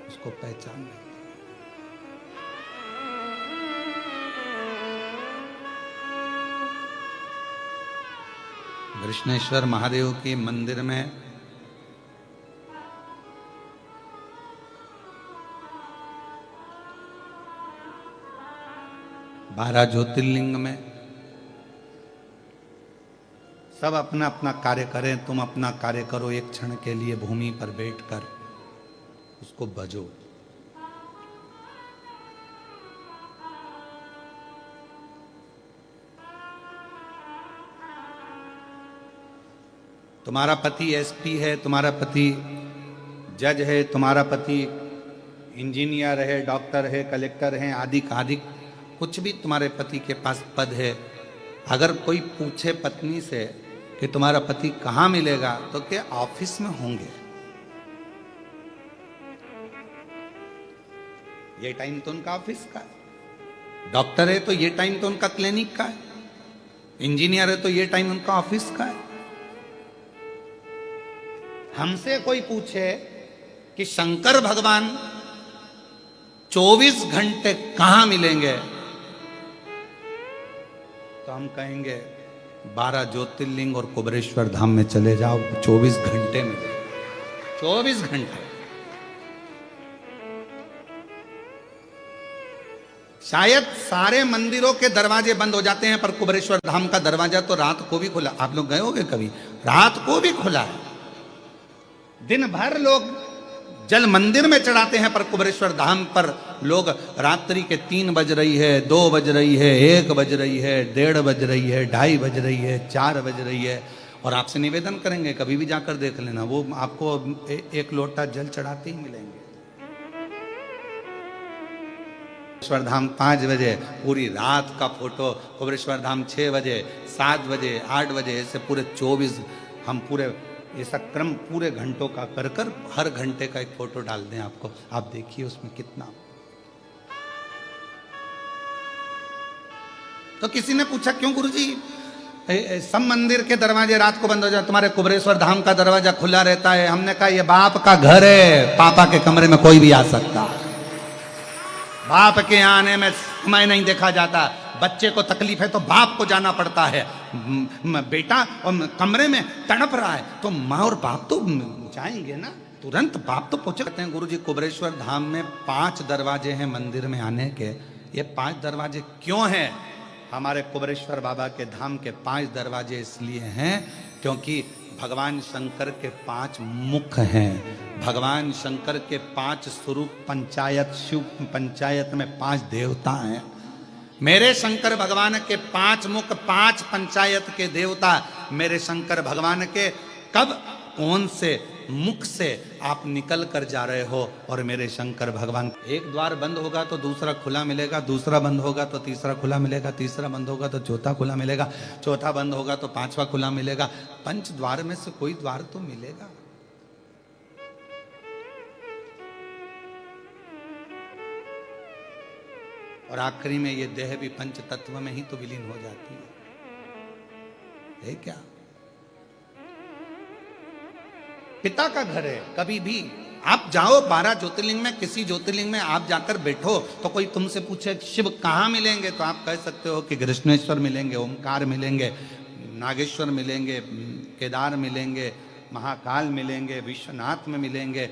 उसको पहचान नहीं। कृष्णेश्वर महादेव के मंदिर में बारह ज्योतिर्लिंग में सब अपना अपना कार्य करें, तुम अपना कार्य करो, एक क्षण के लिए भूमि पर बैठकर उसको भजो। तुम्हारा पति एसपी है, तुम्हारा पति जज है, तुम्हारा पति इंजीनियर है, डॉक्टर है, कलेक्टर है, आदि आदि कुछ भी तुम्हारे पति के पास पद है। अगर कोई पूछे पत्नी से कि तुम्हारा पति कहाँ मिलेगा, तो क्या ऑफिस में होंगे? ये टाइम तो उनका ऑफिस का है। डॉक्टर है तो ये टाइम तो उनका क्लिनिक का है। इंजीनियर है तो ये टाइम उनका ऑफिस का है। हमसे कोई पूछे कि शंकर भगवान 24 घंटे कहां मिलेंगे, तो हम कहेंगे 12 ज्योतिर्लिंग और कुबेरेश्वर धाम में चले जाओ, 24 घंटे में, 24 घंटे। शायद सारे मंदिरों के दरवाजे बंद हो जाते हैं, पर कुबेरेश्वर धाम का दरवाजा तो रात को भी खुला। आप लोग गए होंगे कभी, रात को भी खुला है। दिन भर लोग जल मंदिर में चढ़ाते हैं, पर कुबेरेश्वर धाम पर लोग रात्रि के 3 बज रही है, 2 बज रही है, 1 बज रही है, 1:30 बज रही है, 2:30 बज रही है, 4 बज रही है। और आपसे निवेदन करेंगे कभी भी जाकर देख लेना, वो आपको एक लोटा जल चढ़ाते ही मिलेंगे। कुबेरेश्वर धाम 5 बजे पूरी रात का फोटो, कुबेरेश्वर धाम 6 बजे, 7 बजे, 8 बजे, ऐसे पूरे 24 हम पूरे ऐसा क्रम पूरे घंटों का कर कर हर घंटे का एक फोटो डाल दें आपको, आप देखिए उसमें कितना। तो किसी ने पूछा क्यों गुरुजी सब मंदिर के दरवाजे रात को बंद हो जाए, तुम्हारे कुबेरेश्वर धाम का दरवाजा खुला रहता है? हमने कहा ये बाप का घर है, पापा के कमरे में कोई भी आ सकता है। बाप के आने में समय नहीं देखा जाता। बच्चे को तकलीफ है तो बाप को जाना पड़ता है। बेटा कमरे में तड़प रहा है तो माँ और बाप तो जाएंगे ना, तुरंत बाप तो पहुंचे। कहते हैं गुरुजी कुबेरेश्वर धाम में 5 दरवाजे हैं मंदिर में आने के। ये 5 दरवाजे क्यों हैं? हमारे कुबेरेश्वर बाबा के धाम के 5 दरवाजे इसलिए हैं क्योंकि भगवान शंकर के 5 मुख हैं। भगवान शंकर के 5 स्वरूप, पंचायत, शिव पंचायत में 5 देवता हैं। मेरे शंकर भगवान के 5 मुख, 5 पंचायत के देवता। मेरे शंकर भगवान के कब कौन से मुख से आप निकल कर जा रहे हो, और मेरे शंकर भगवान एक द्वार बंद होगा तो दूसरा खुला मिलेगा, दूसरा बंद होगा तो तीसरा खुला मिलेगा, तीसरा बंद होगा तो चौथा खुला मिलेगा, चौथा बंद होगा तो 5वां खुला मिलेगा। 5 द्वार में से कोई द्वार तो मिलेगा। और आखिरी में ये देह भी पंच तत्व में ही तो विलीन हो जाती है क्या? पिता का घर है। कभी भी आप जाओ 12 ज्योतिर्लिंग में, किसी ज्योतिर्लिंग में आप जाकर बैठो तो कोई तुमसे पूछे शिव कहाँ मिलेंगे, तो आप कह सकते हो कि कृष्णेश्वर मिलेंगे, ओमकार मिलेंगे, नागेश्वर मिलेंगे, केदार मिलेंगे, महाकाल मिलेंगे, विश्वनाथ में मिलेंगे,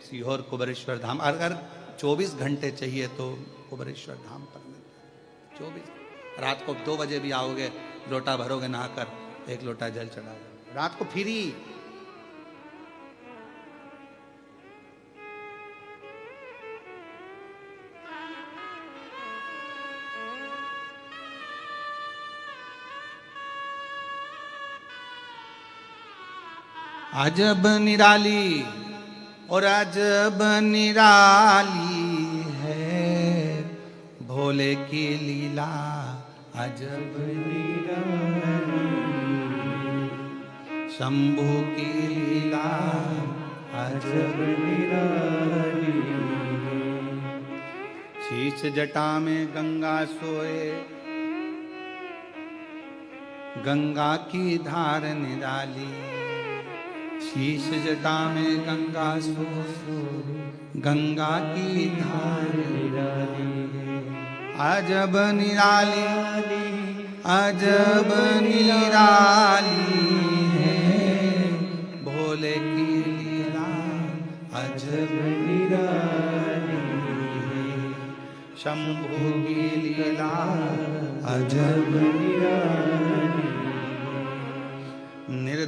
सीहोर कुबेरेश्वर धाम। अगर 24 घंटे चाहिए तो कुबेरेश्वर धाम पर मिलता है। 24 रात को 2 बजे भी आओगे, लोटा भरोगे नहाकर, 1 लोटा जल चढ़ा दो, रात को फ्री। अजब निराली और अजब निराली है भोले की लीला, अजब निराली शंभू की लीला, अजब निराली। शीश जटा में गंगा सोए, गंगा की धार निराली। शीश जटा में गंगा सोए, गंगा की धार निराली। अजब निराली, अजब निराली है भोले की लीला, अजब निराली है शंभू की लीला, अजब निराली।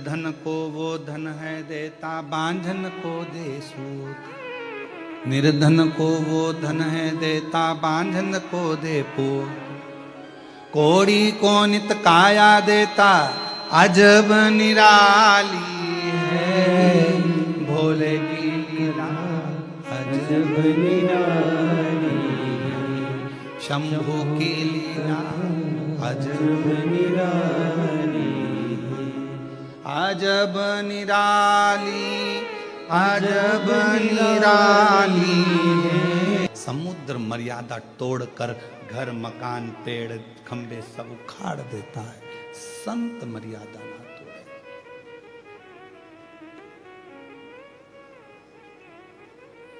निर्धन को वो धन है देता, बांझन को दे सूत। निर्धन को वो धन है देता, बांझन को दे पूत। कोड़ी को नित काया देता, अजब निराली है भोले की लीला, अजब निराली शंभू की लीला, अजब निराली अजब निराली, अजब निराली। समुद्र मर्यादा तोड़कर घर मकान पेड़ खंबे सब उखाड़ देता है, संत मर्यादा ना तोड़े।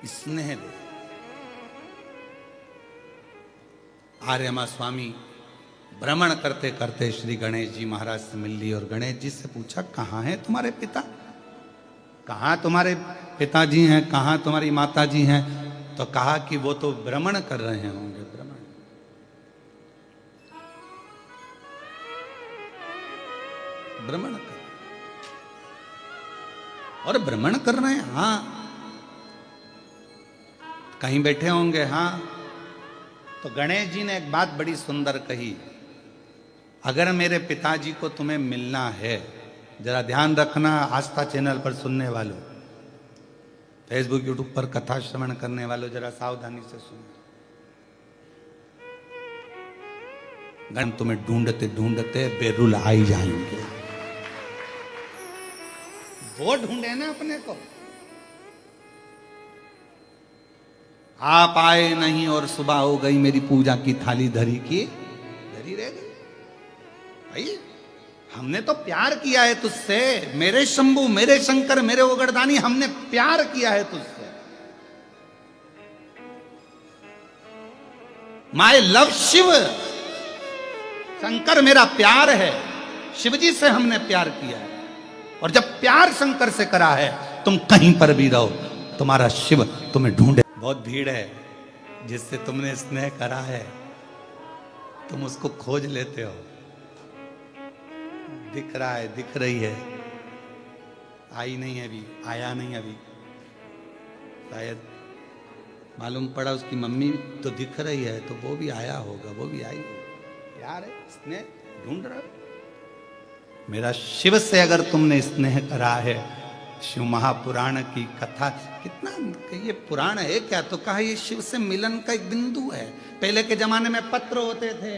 स्नेह दे। आर्यमा स्वामी भ्रमण करते करते श्री गणेश जी महाराज से मिल ली और गणेश जी से पूछा, कहाँ है तुम्हारे पिता, कहाँ तुम्हारे पिताजी हैं, कहाँ तुम्हारी माता जी हैं? तो कहा कि वो तो भ्रमण कर रहे होंगे। भ्रमण, भ्रमण कर, और भ्रमण कर रहे हैं, हाँ कहीं बैठे होंगे, हाँ। तो गणेश जी ने एक बात बड़ी सुंदर कही, अगर मेरे पिताजी को तुम्हें मिलना है, जरा ध्यान रखना आस्था चैनल पर सुनने वालों, फेसबुक यूट्यूब पर कथा श्रवण करने वालों, जरा सावधानी से सुनो। गण तुम्हें ढूंढते ढूंढते बेरुल आई जाएंगे। वो ढूंढे ना अपने को, आप आए नहीं और सुबह हो गई, मेरी पूजा की थाली धरी की धरी रह गई। भाई हमने तो प्यार किया है तुझसे, मेरे शंभू, मेरे शंकर, मेरे ओगरदानी, हमने प्यार किया है तुझसे। माय लव शिव, शंकर मेरा प्यार है, शिवजी से हमने प्यार किया है। और जब प्यार शंकर से करा है, तुम कहीं पर भी रहो, तुम्हारा शिव तुम्हें ढूंढे। बहुत भीड़ है जिससे तुमने स्नेह करा है, तुम उसको खोज लेते हो, दिख रहा है, दिख रही है, आई नहीं है अभी, आया नहीं अभी, शायद मालूम पड़ा उसकी मम्मी तो दिख रही है, तो वो भी आया होगा, वो भी आई होगी। प्यार है, स्नेह ढूंढ रहा है। मेरा शिव से अगर तुमने स्नेह करा है, शिव महापुराण की कथा, कितना ये पुराण है क्या? तो कहा ये शिव से मिलन का एक बिंदु है। पहले के जमाने में पत्र होते थे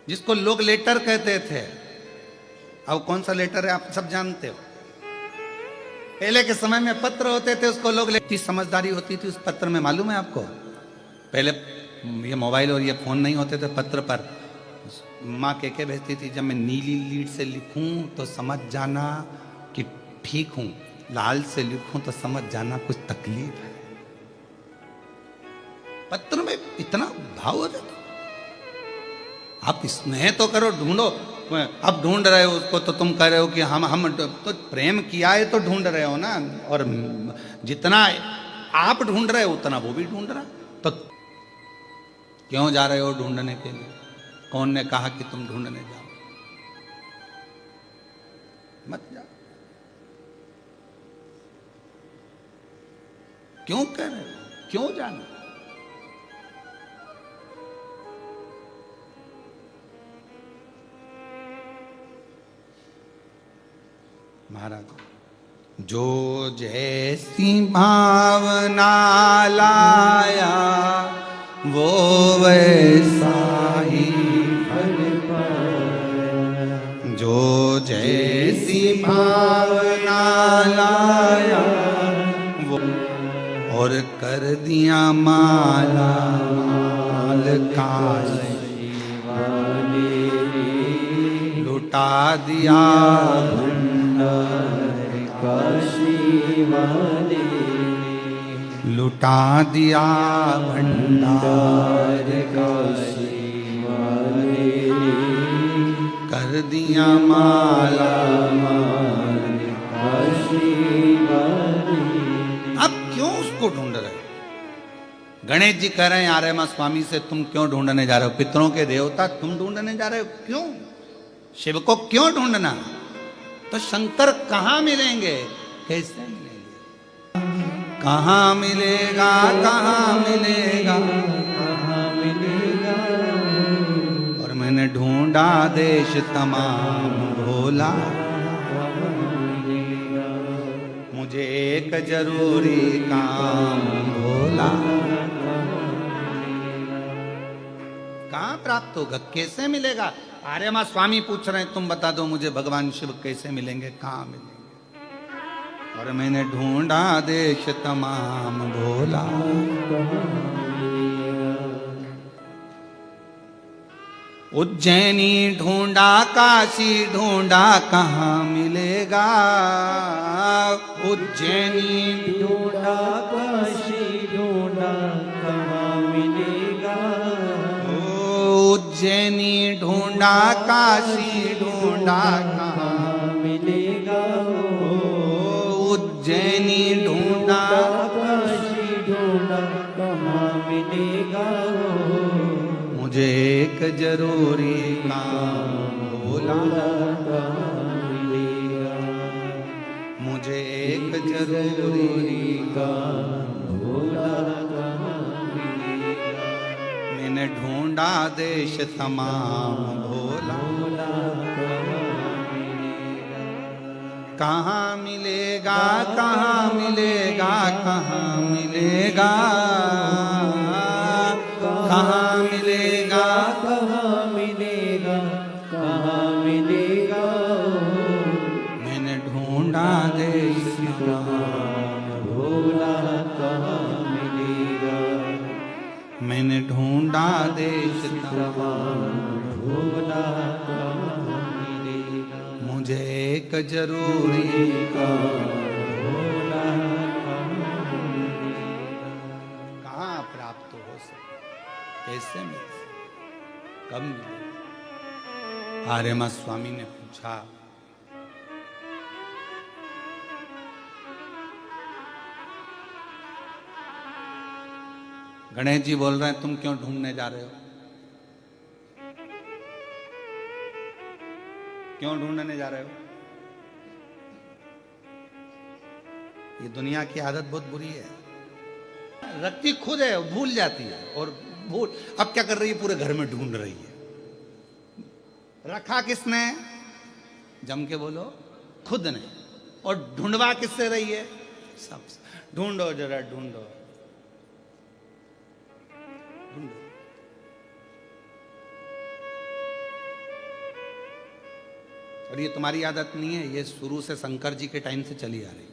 जिसको लोग लेटर कहते थे। अब कौन सा लेटर है आप सब जानते हो। पहले के समय में पत्र होते थे, उसको लोग इतनी समझदारी होती थी उस पत्र में, मालूम है आपको? पहले ये मोबाइल और ये फोन नहीं होते थे, पत्र पर माँ के भेजती थी, जब मैं नीली लीड से लिखूं तो समझ जाना कि ठीक हूं, लाल से लिखूं तो समझ जाना कुछ तकलीफ है। पत्र में इतना भाव हो जाता। आप स्नेह तो करो, ढूंढो। अब ढूंढ रहे हो उसको तो तुम कह रहे हो कि हम तो प्रेम किया है तो ढूंढ रहे हो ना, और जितना आप ढूंढ रहे हो उतना वो भी ढूंढ रहा। तो क्यों जा रहे हो ढूंढने के लिए? कौन ने कहा कि तुम ढूंढने जाओ? मत जाओ। क्यों कह रहे हो? क्यों जाना? महाराज, जो जैसी भावना लाया वो वैसा ही फल पाया। जो जैसी भावना लाया वो, और कर दिया माला माल काशी वाले, लुटा दिया भंडार काशी वाले, लुटा दिया भंडार काशी वाले, कर दिया माला माल काशी वाले। अब क्यों उसको ढूंढ रहे? गणेश जी कह रहे हैं आर्यमा स्वामी से, तुम क्यों ढूंढने जा रहे हो? पितरों के देवता तुम ढूंढने जा रहे हो, क्यों? शिव को क्यों ढूंढना? तो शंकर कहाँ मिलेंगे, कैसे मिलेंगे? कहाँ मिलेगा, कहाँ मिलेगा, कहाँ मिलेगा? और मैंने ढूंढा देश तमाम भोला, मुझे एक जरूरी काम भोला। कहाँ प्राप्त होगा, कैसे मिलेगा? अरे माँ स्वामी पूछ रहे हैं, तुम बता दो मुझे भगवान शिव कैसे मिलेंगे, कहाँ मिलेंगे? और मैंने ढूंढा देश तमाम भोला, उज्जैनी ढूंढा, काशी ढूंढा, कहाँ मिलेगा? उज्जैनी ढूंढा, काशी ढूंढा, कहाँ मिलेगा? उज्जैनी ढूंढा, काशी ढूंढा, कहाँ मिलेगा? उज्जैनी ढूंढा, काशी ढूंढा, कहाँ मिलेगा? मुझे एक जरूरी काम भोला, मुझे एक जरूरी काम भोला। मैंने ढूंढा देश तमाम भोला, कहाँ मिलेगा, कहाँ मिलेगा, कहाँ मिलेगा, कहाँ मिलेगा, कहाँ मिलेगा? कहाँ मिलेगा? मैंने ढूंढा देश तमाम भोला, कहाँ मिलेगा? मैंने ढूंढा देश तमाम भोला, कहाँ मिलेगा? मुझे एक जरूरी भोला, कहाँ प्राप्त हो सके, कैसे मिल सके, कब मिले? आर्यमा स्वामी ने पूछा, गणेश जी बोल रहे हैं तुम क्यों ढूंढने जा रहे हो, क्यों ढूंढने जा रहे हो? ये दुनिया की आदत बहुत बुरी है, रखती खुद है, भूल जाती है, और भूल अब क्या कर रही है, पूरे घर में ढूंढ रही है। रखा किसने, जम के बोलो, खुद ने, और ढूंढवा किससे रही है, सब। ढूंढो जरा, ढूंढो ढूंढो। और ये तुम्हारी आदत नहीं है, ये शुरू से शंकर जी के टाइम से चली आ रही।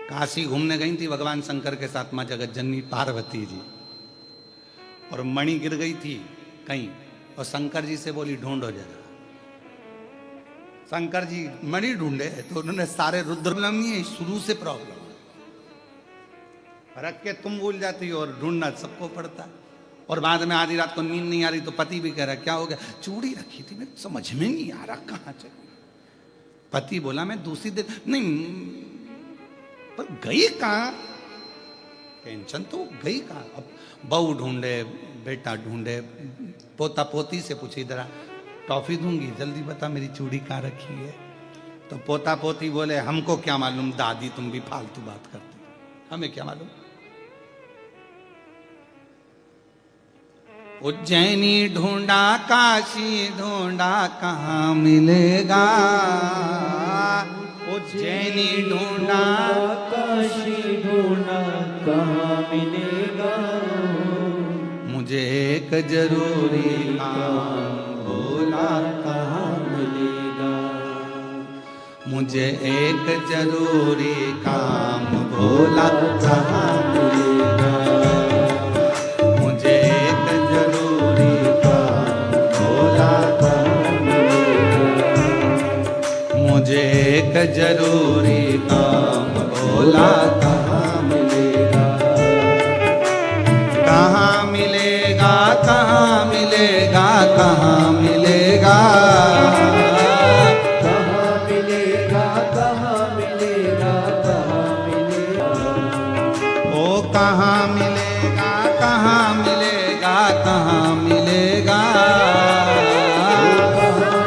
काशी घूमने गई थी भगवान शंकर के साथ मां जगत जननी पार्वती जी, और मणि गिर गई थी कहीं, और शंकर जी से बोली ढूंढो जरा। शंकर जी मणि ढूंढे तो उन्होंने सारे रुद्र, नहीं है शुरू से प्रॉब्लम, रख के तुम भूल जाती हो और ढूंढना सबको पड़ता। और बाद में आधी रात को नींद नहीं आ रही तो पति भी कह रहा क्या हो गया, चूड़ी रखी थी मेरे समझ में नहीं आ रहा कहाँ चली। पति बोला मैं दूसरी दिन, नहीं पर गई कहाँ, टेंशन तो गई कहाँ। अब बहू ढूंढे, बेटा ढूंढे, पोता पोती से पूछी जरा टॉफी दूंगी जल्दी बता मेरी चूड़ी कहाँ रखी है। तो पोता पोती बोले हमको क्या मालूम दादी, तुम भी फालतू बात करते, हमें क्या मालूम। उज्जैनी ढूंढा, काशी ढूंढा, कहाँ मिलेगा। उज्जैनी ढूंढा, काशी ढूंढा, कहाँ मिलेगा। मुझे एक जरूरी काम भोला, कहाँ मिलेगा। मुझे एक जरूरी काम भोला, कहाँ मिलेगा। मुझे एक जरूरी काम भोला, कहाँ मिलेगा। मुझे एक जरूरी काम भोला, कहाँ मिलेगा। कहाँ मिलेगा, कहाँ मिलेगा, कहाँ मिलेगा। कहाँ मिलेगा, कहाँ मिलेगा, कहाँ मिलेगा। ओ कहाँ मिलेगा, कहाँ मिलेगा, कहाँ मिलेगा। कहाँ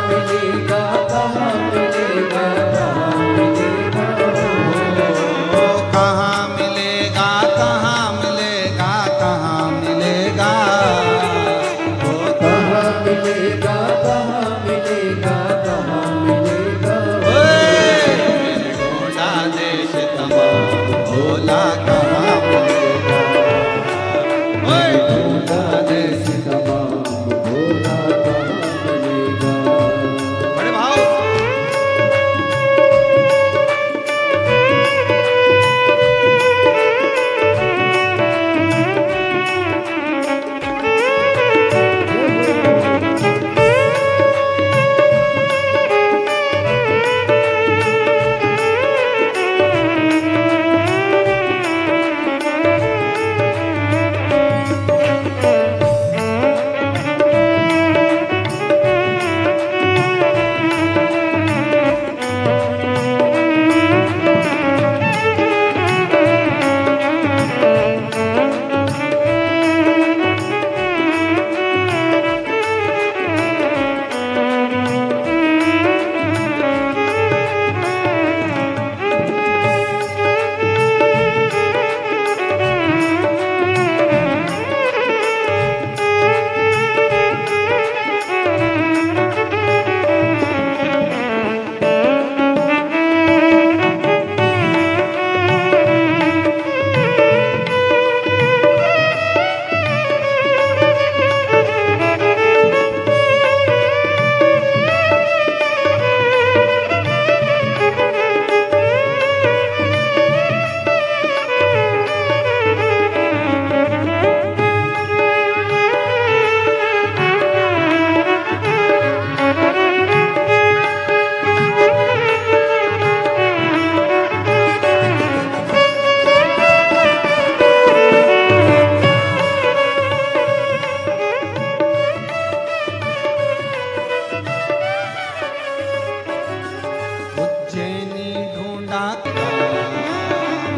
मिलेगा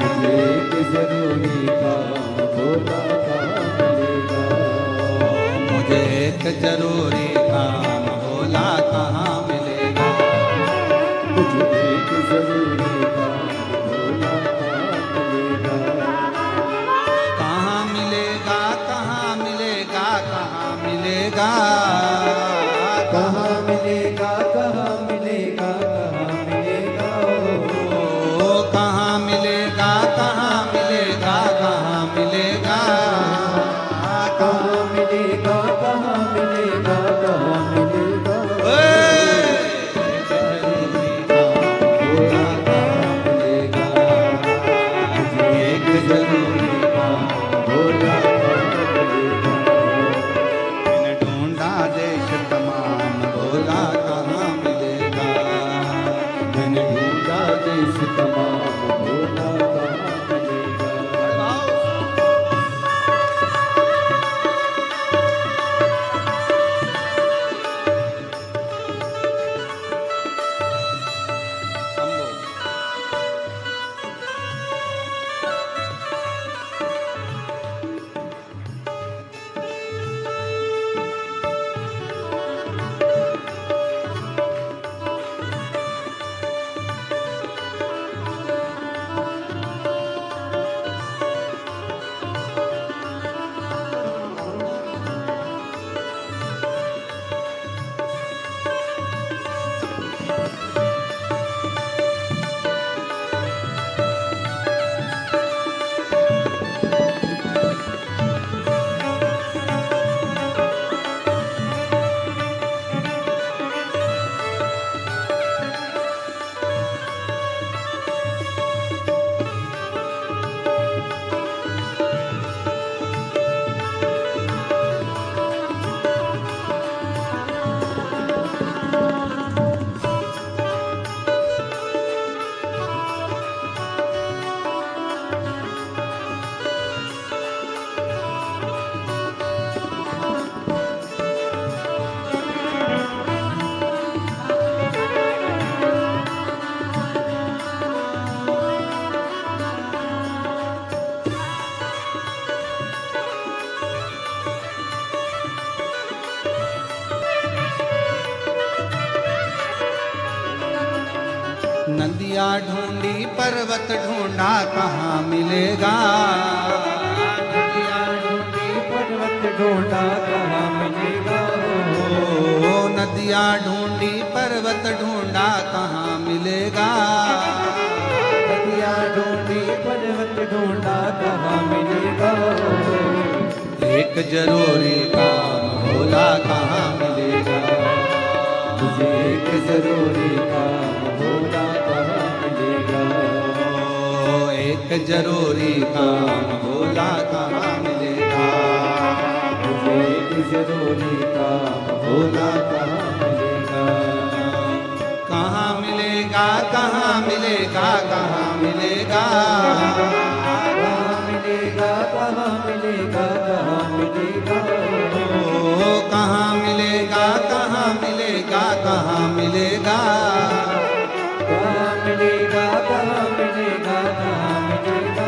मुझे एक जरूरी काम भोला कहाँ मिलेगा। मुझे एक जरूरी काम भोला कहाँ मिलेगा मुझे एक जरूरी काम भोला कहाँ मिलेगा। कहाँ मिलेगा कहाँ मिलेगा कहाँ मिलेगा कहाँ मिलेगा कहाँ मिलेगा कहाँ मिलेगा। ओ कहाँ मिलेगा कहाँ मिलेगा कहाँ मिलेगा कहाँ मिलेगा कहाँ मिलेगा कहाँ मिलेगा। भोला कहाँ मिलेगा। मुझे एक जरूरी काम भोला कहाँ मिलेगा। मैंने ढूंढा देश तमाम भोला कहाँ मिलेगा मैंने ढूंढा देश तमाम भोला कहाँ मिलेगा। नदिया ढूंढी पर्वत ढूंढा कहाँ मिलेगा नदियाँ ढूंढी पर्वत ढूंढा कहाँ मिलेगा। ओ नदिया ढूंढी पर्वत ढूंढा कहाँ मिलेगा नदियाँ ढूंढी पर्वत ढूंढा कहाँ मिलेगा। एक जरूरी काम भोला कहाँ मिलेगा मुझे एक जरूरी काम भोला कहाँ मिलेगा। ओ एक जरूरी काम भोला कहाँ मिलेगा मुझे एक जरूरी काम भोला कहाँ मिलेगा। कहाँ मिलेगा कहाँ मिलेगा कहाँ मिलेगा कहाँ मिलेगा कहाँ मिलेगा कहाँ मिलेगा। ओ कहाँ मिलेगा कहाँ मिलेगा कहाँ मिलेगा कहाँ मिलेगा कहाँ मिलेगा कहाँ मिलेगा।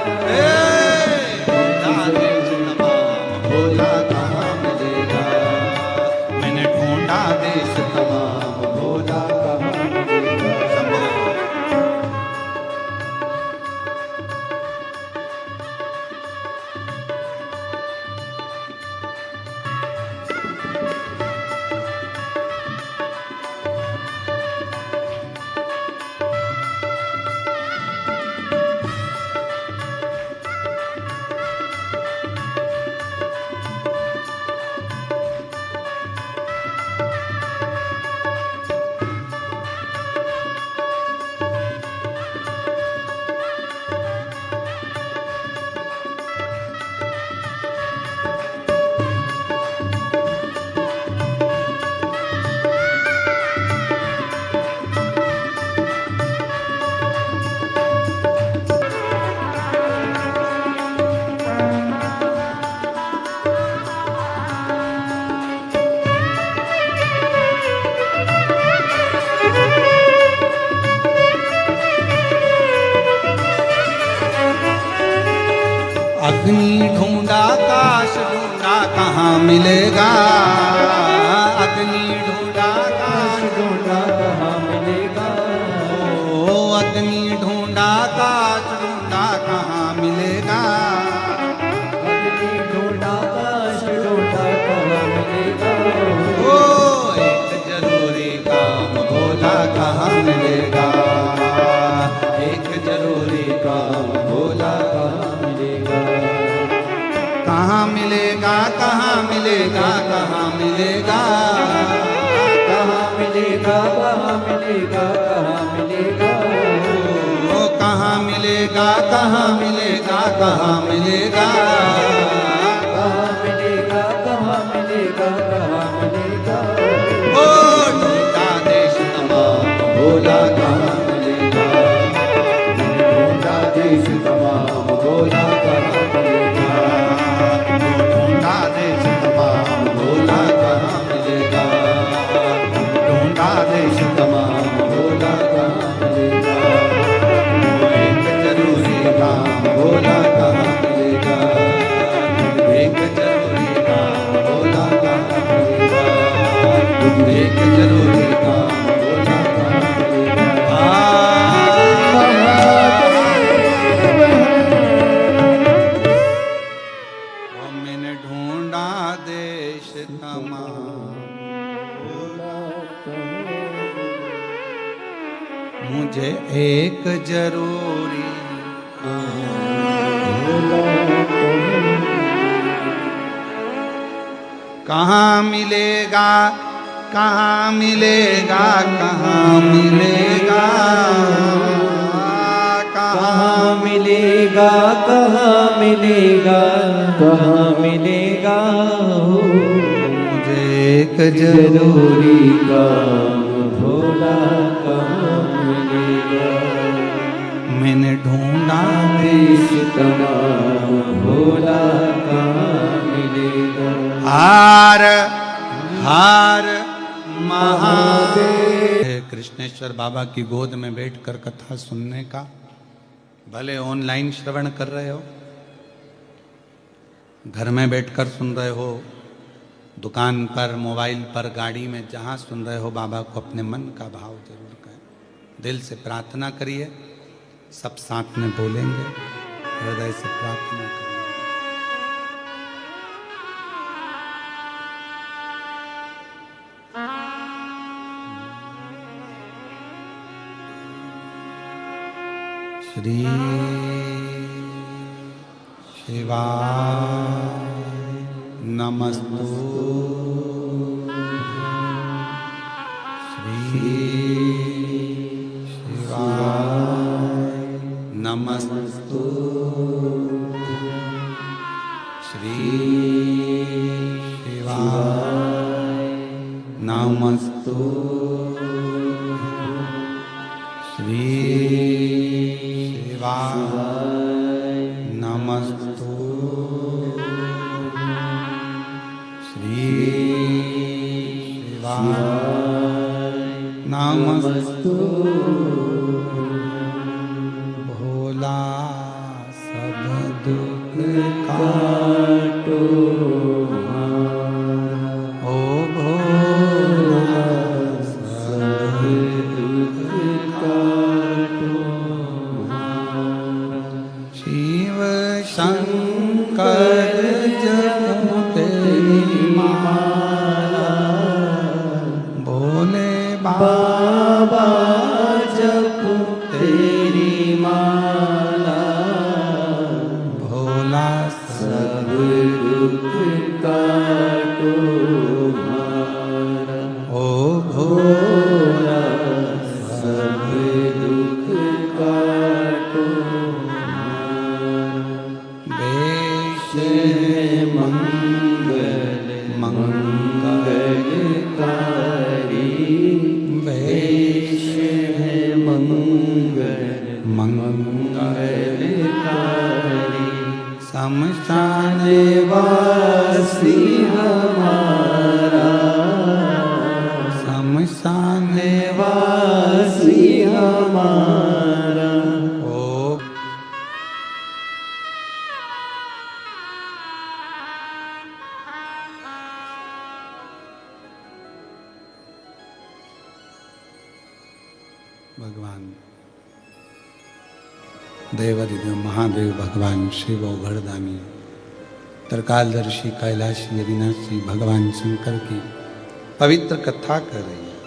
भोला कहाँ मिलेगा मैंने ढूंढा देश तमाम भोला कहाँ मिलेगा। अग्नि ढूंढा काश ढूंढा कहाँ मिलेगा, अग्नि ढूंढा काश ढूंढा कहाँ मिलेगा, ओ अग्नि ढूंढा काश ढूंढा कहाँ मिलेगा, अग्नि ढूंढा काश ढूंढा कहाँ मिलेगा, ओ एक जरूरी काम भोला कहाँ मिलेगा, एक जरूरी काम भोला कहाँ मिलेगा, कहाँ मिलेगा कहाँ मिलेगा कहाँ मिलेगा, कहाँ मिलेगा कहाँ मिलेगा कहाँ मिलेगा, ओ कहाँ मिलेगा कहाँ मिलेगा कहाँ मिलेगा, कहाँ मिलेगा कहाँ मिलेगा कहाँ मिलेगा, ओ ढूंढा देश तमाम भोला कहाँ मिलेगा, ढूंढा देश तमाम भोला कहाँ मिलेगा, ढूंढा देश तमाम भोला कहाँ मिलेगा, ढूंढा देश तमाम भोला कहाँ मिलेगा, एक जरूरी काम भोला कहाँ मिलेगा, एक जरूरी काम भोला कहाँ मिलेगा, एक जरूरी काम भोला कहाँ मिलेगा। वो मैंने ढूंढा देश तमाम, मुझे एक जरूरी कहाँ मिलेगा कहाँ मिलेगा कहाँ मिलेगा, कहाँ मिलेगा कहाँ मिलेगा कहाँ मिलेगा, मुझे एक जरूरी काम भोला कहाँ मिलेगा, मैंने ढूंढा देश तमाम भोला कहाँ मिलेगा, हार हार महादेव। कृष्णेश्वर बाबा की गोद में बैठकर कथा सुनने का, भले ऑनलाइन श्रवण कर रहे हो, घर में बैठकर सुन रहे हो, दुकान पर, मोबाइल पर, गाड़ी में, जहाँ सुन रहे हो, बाबा को अपने मन का भाव जरूर करें, दिल से प्रार्थना करिए, सब साथ में बोलेंगे, हृदय से प्रार्थना करें। श्री शिवाय नमस्तु, श्री शिवाय नमस्तु, श्री शिवाय नमस्तु, श्री शिवाय नमस्तु, श्री शिवाय नमस्तु। भोला सब दुख काटो, ओ भोला सब दुख काटो, शिव शंकर जपो तेरी माला, भोले बाबा जपो तेरी माला, भोला सब दुख काटो हमारा, ओ भोला सब दुख काटो हमारा। वेश मंगल मंगलकारी, वेश मंगल मंगलकारी, शमशान वासी हमारा, शमशान वासी हमारा, ओ देवादिदेव महादेव भगवान शिव औघड़दानी त्रिकालदर्शी कैलाशी अविनाशी भगवान शंकर की पवित्र कथा कर रही है।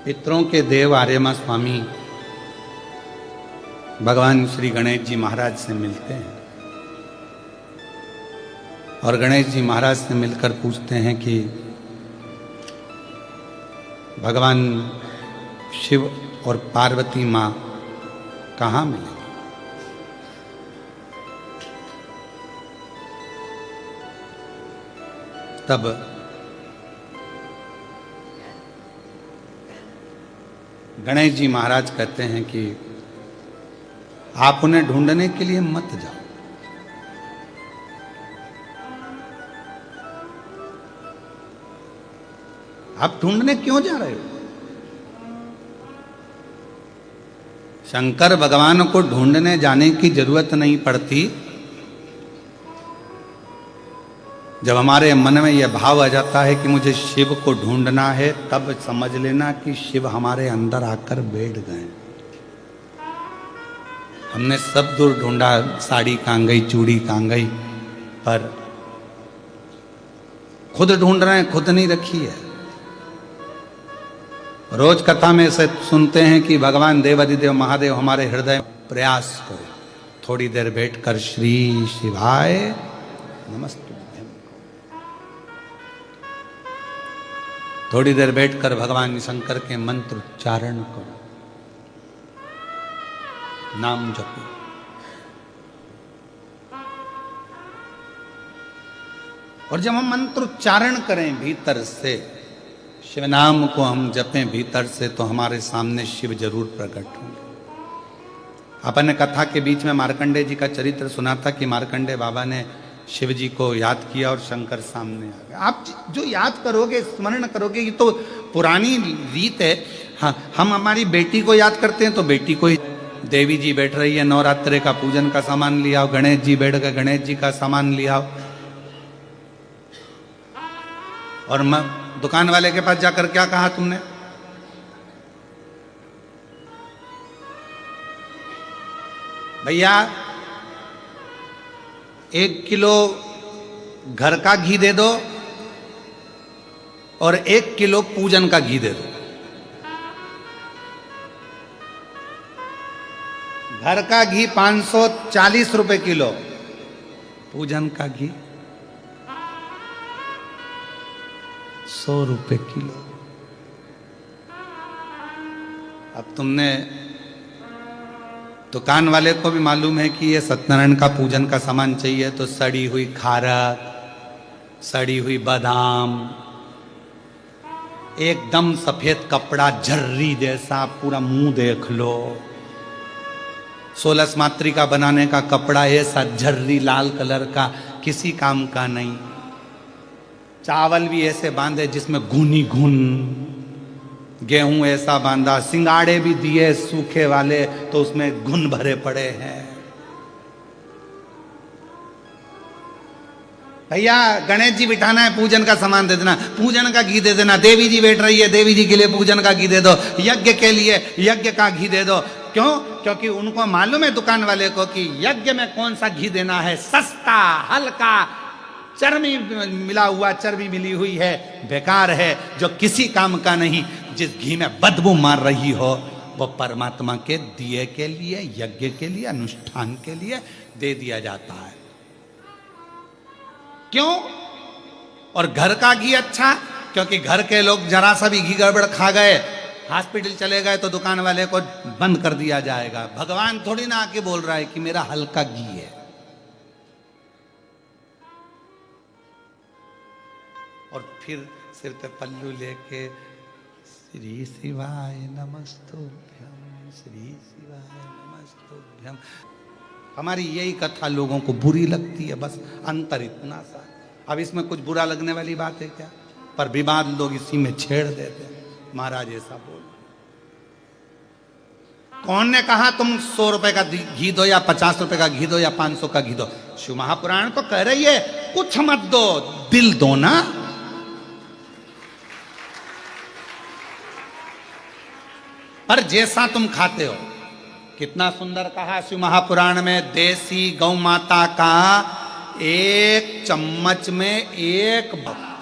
पितरों के देव आर्यमा स्वामी भगवान श्री गणेश जी महाराज से मिलते हैं और गणेश जी महाराज से मिलकर पूछते हैं कि भगवान शिव और पार्वती माँ कहाँ मिलेंगे। तब गणेश जी महाराज कहते हैं कि आप उन्हें ढूंढने के लिए मत जाओ। आप ढूंढने क्यों जा रहे हो? शंकर भगवान को ढूंढने जाने की जरूरत नहीं पड़ती। जब हमारे मन में यह भाव आ जाता है कि मुझे शिव को ढूंढना है, तब समझ लेना कि शिव हमारे अंदर आकर बैठ गए। हमने सब दूर ढूंढा, साड़ी कहाँ गई, चूड़ी कहाँ गई, पर खुद ढूंढ रहे हैं, खुद नहीं रखी है। रोज कथा में से सुनते हैं कि भगवान देवादिदेव महादेव हमारे हृदय प्रयास करो। थोड़ी देर बैठकर श्री शिवाय नमस्तुभ्यम, थोड़ी देर बैठकर भगवान शंकर के मंत्र उच्चारण करो, नाम जपो। और जब हम मंत्र उच्चारण करें भीतर से, शिव नाम को हम जपें भीतर से, तो हमारे सामने शिव जरूर प्रकट होंगे। अपन ने कथा के बीच में मार्कंडे जी का चरित्र सुना था कि मार्कंडे बाबा ने शिव जी को याद किया और शंकर सामने आ गए। आप जो याद करोगे, स्मरण करोगे, ये तो पुरानी रीत है। हाँ, हम हमारी बेटी को याद करते हैं तो बेटी को ही, देवी जी बैठ रही है, नवरात्रे का पूजन का सामान लिया, गणेश जी बैठ गए, गणेश जी का सामान लिया। और दुकान वाले के पास जाकर क्या कहा तुमने? भैया 1 किलो घर का घी दे दो और 1 किलो पूजन का घी दे दो। घर का घी 540 रुपए किलो, पूजन का घी 100 रुपए किलो। अब तुमने, दुकान वाले को भी मालूम है कि ये सत्यनारायण का पूजन का सामान चाहिए, तो सड़ी हुई खारक, सड़ी हुई बादाम, एकदम सफेद कपड़ा झर्री जैसा, पूरा मुंह देख लो, 16 मातृ का बनाने का कपड़ा ऐसा झर्री लाल कलर का, किसी काम का नहीं। चावल भी ऐसे बांधे जिसमें घुनी घुन, गेहूं ऐसा बांधा, सिंगाड़े भी दिए सूखे वाले तो उसमें घुन भरे पड़े हैं। भैया गणेश जी बिठाना है, पूजन का सामान दे देना, पूजन का घी दे देना। देवी जी बैठ रही है, देवी जी के लिए पूजन का घी दे दो। यज्ञ के लिए यज्ञ का घी दे दो। क्यों? क्योंकि उनको मालूम है दुकान वाले को कि यज्ञ में कौन सा घी देना है, सस्ता, हल्का, चर्बी मिला हुआ, चर्बी मिली हुई है, बेकार है, जो किसी काम का नहीं। जिस घी में बदबू मार रही हो वो परमात्मा के दिए के लिए, यज्ञ के लिए, अनुष्ठान के लिए दे दिया जाता है। क्यों? और घर का घी अच्छा, क्योंकि घर के लोग जरा सा भी घी गड़बड़ खा गए, हॉस्पिटल चले गए, तो दुकान वाले को बंद कर दिया जाएगा। भगवान थोड़ी ना आके बोल रहा है कि मेरा हल्का घी है। और फिर सिर पे पल्लू लेके श्री शिवाय नमस्तुभ्यम, श्री शिवाय नमस्तुभ्यम। हमारी यही कथा लोगों को बुरी लगती है, बस अंतर इतना सा। अब इसमें कुछ बुरा लगने वाली बात है क्या? पर विवाद लोग इसी में छेड़ देते हैं। महाराज ऐसा बोल, कौन ने कहा तुम 100 रुपए का घी दो या 50 रुपए का घी दो या 500 का घी दो? शिव महापुराण तो कह रही है कुछ मत दो, दिल दो ना। पर जैसा तुम खाते हो, कितना सुंदर कहा शिव महापुराण में, देसी गौ माता का एक चम्मच में एक।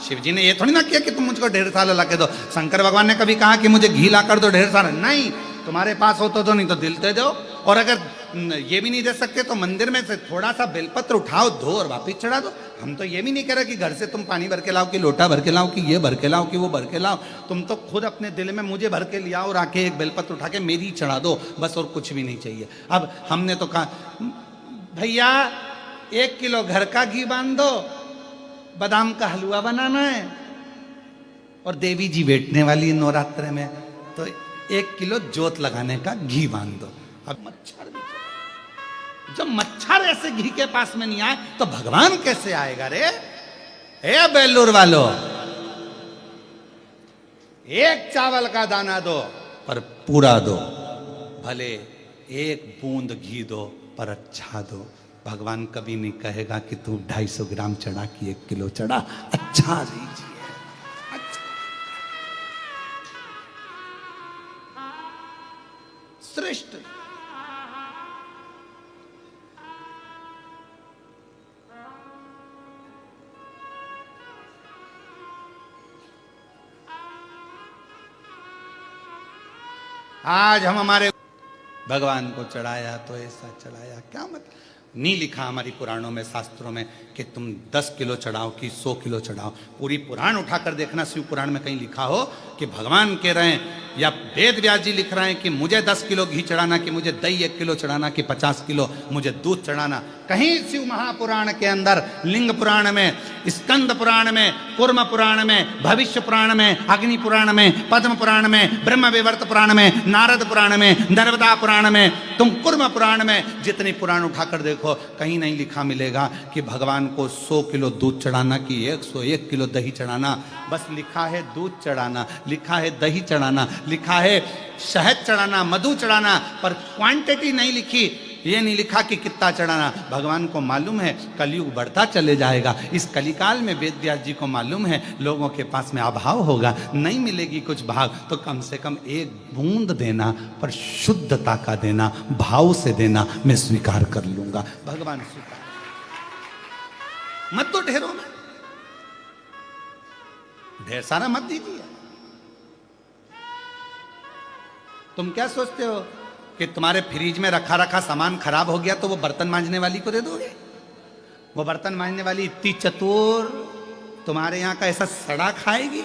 शिव जी ने ये थोड़ी ना किया कि तुम मुझको ढेर सारा ला के दो। शंकर भगवान ने कभी कहा कि मुझे घी ला कर दो ढेर सारा? नहीं, तुम्हारे पास हो तो नहीं तो दिल दे दो। और अगर ये भी नहीं दे सकते तो मंदिर में से थोड़ा सा बेलपत्र उठाओ, धो और वापिस चढ़ा दो। हम तो ये भी नहीं कह रहे कि घर से तुम पानी भर के लाओ, कि लोटा भर के लाओ, कि ये भर के लाओ, कि वो भर के लाओ। तुम तो खुद अपने दिल में मुझे भर के लिया और आके एक बेलपत्र उठा के मेरी चढ़ा दो, बस, और कुछ भी नहीं चाहिए। अब हमने तो कहा भैया 1 किलो घर का घी बांध दो, बादाम का हलवा बनाना है, और देवी जी बैठने वाली नवरात्र में, तो 1 किलो जोत लगाने का घी बांध दो। अब मच्छर भी, जब मच्छर ऐसे घी के पास में नहीं आए तो भगवान कैसे आएगा रे? हे बेलूर वालों, 1 चावल का दाना दो पर पूरा दो, भले 1 बूंद घी दो पर अच्छा दो। भगवान कभी नहीं कहेगा कि तू 250 ग्राम चढ़ा कि 1 किलो चढ़ा, अच्छा दीजिए, अच्छा। श्रेष्ठ। आज हम हमारे भगवान को चढ़ाया तो ऐसा चढ़ाया, क्या मतलब? नहीं लिखा हमारी पुराणों में, शास्त्रों में कि तुम 10 किलो चढ़ाओ कि 100 किलो चढ़ाओ। पूरी पुराण उठाकर देखना, शिव पुराण में कहीं लिखा हो कि भगवान कह रहे हैं या वेद व्यास जी लिख रहे हैं कि मुझे 10 किलो घी चढ़ाना, कि मुझे दही 1 किलो चढ़ाना, कि 50 किलो मुझे दूध चढ़ाना। कहीं शिव महापुराण के अंदर, लिंग पुराण में, स्कंद पुराण में, कूर्म पुराण में, भविष्य पुराण में, अग्नि पुराण में, पद्म पुराण में, ब्रह्म विवर्त पुराण में, नारद पुराण में, नर्मदा पुराण में, तुम कूर्म पुराण में जितने पुराण उठाकर देखो, कहीं नहीं लिखा मिलेगा कि भगवान को 100 किलो दूध चढ़ाना, कि 101 किलो दही चढ़ाना। बस लिखा है दूध चढ़ाना, लिखा है दही चढ़ाना, लिखा है शहद चढ़ाना, मधु चढ़ाना, पर क्वांटिटी नहीं लिखी। ये नहीं लिखा कि कितना चढ़ाना। भगवान को मालूम है कलयुग बढ़ता चले जाएगा, इस कलिकाल में वेद व्यास जी को मालूम है लोगों के पास में अभाव होगा, नहीं मिलेगी कुछ भाग, तो कम से कम 1 बूंद देना, पर शुद्धता का देना, भाव से देना, मैं स्वीकार कर लूंगा। भगवान स्वीकार मत तो ढेरों में, ढेर सारा मत दीजिए। तुम क्या सोचते हो कि तुम्हारे फ्रिज में रखा रखा सामान खराब हो गया तो वो बर्तन मांजने वाली को दे दोगे? वो बर्तन मांजने वाली इतनी चतुर तुम्हारे यहां का ऐसा सड़ा खाएगी?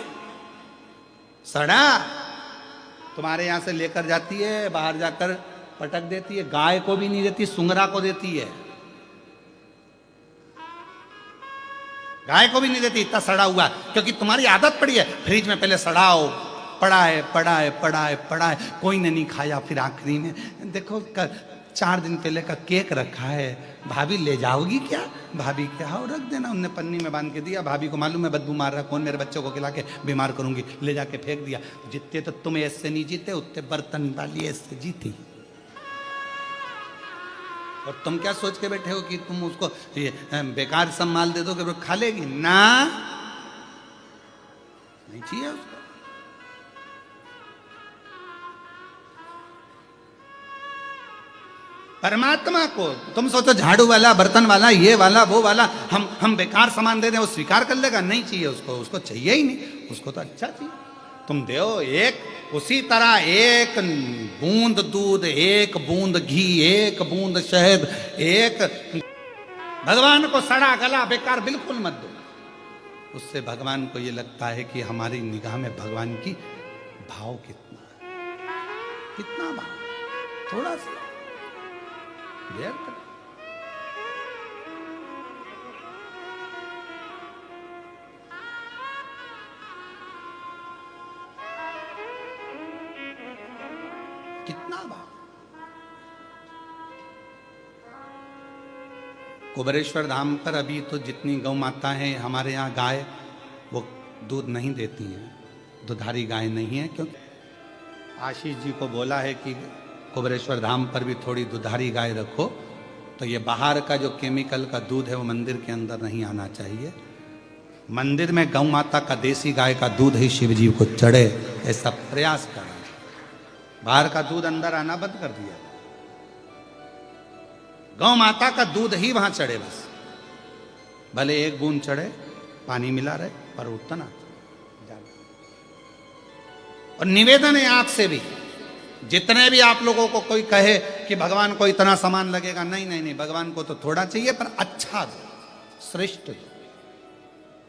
सड़ा तुम्हारे यहां से लेकर जाती है, बाहर जाकर पटक देती है। गाय को भी नहीं देती, सुंगरा को देती है। गाय को भी नहीं देती, इतना सड़ा हुआ, क्योंकि तुम्हारी आदत पड़ी है फ्रिज में पहले सड़ाओ, पड़ा है पड़ा है पड़ा है पड़ा है, कोई ने नहीं खाया, फिर आखिरी में देखो 4 दिन पहले का केक रखा है, भाभी ले जाओगी क्या? भाभी क्या हो, रख देना। उनने पन्नी में बांध के दिया, भाभी को मालूम है बदबू मार रहा, कौन मेरे बच्चों को खिला के बीमार करूंगी, ले जाके फेंक दिया। जितने तो तुम ऐसे नहीं जीते, उतने बर्तन वाली ऐसे जीती। और तुम क्या सोच के बैठे हो कि तुम उसको ये बेकार सब माल दे दो कि वो खा लेगी? ना, नहीं चाहिए उसको। परमात्मा को तुम सोचो झाड़ू वाला, बर्तन वाला, ये वाला, वो वाला, हम बेकार सामान दे दें, वो स्वीकार कर लेगा? नहीं चाहिए उसको, उसको चाहिए ही नहीं, उसको तो अच्छा चाहिए। तुम दो एक, उसी तरह 1 बूंद दूध, 1 बूंद घी, 1 बूंद शहद, 1 भगवान को सड़ा गला बेकार बिल्कुल मत दो। उससे भगवान को ये लगता है कि हमारी निगाह में भगवान की भाव कितना है, कितना भाव, थोड़ा सा देर कर। कितना भाव। कुबेरेश्वर धाम पर अभी तो जितनी गौ माता है हमारे यहाँ गाय, वो दूध नहीं देती हैं, दुधारी गाय नहीं है। क्योंकि आशीष जी को बोला है कि कुबेरेश्वर धाम पर भी थोड़ी दुधारी गाय रखो, तो ये बाहर का जो केमिकल का दूध है वो मंदिर के अंदर नहीं आना चाहिए। मंदिर में गौ माता का देसी गाय का दूध ही शिव जी को चढ़े, ऐसा प्रयास करें। बाहर का दूध अंदर आना बंद कर दिया। गौ माता का दूध ही वहां चढ़े, बस भले एक बूंद चढ़े, पानी मिला रहे, पर उतना ज्यादा। और निवेदन है आपसे भी, जितने भी आप लोगों को कोई कहे कि भगवान को इतना सामान लगेगा, नहीं नहीं नहीं, भगवान को तो थोड़ा चाहिए, पर अच्छा दो, श्रेष्ठ दो।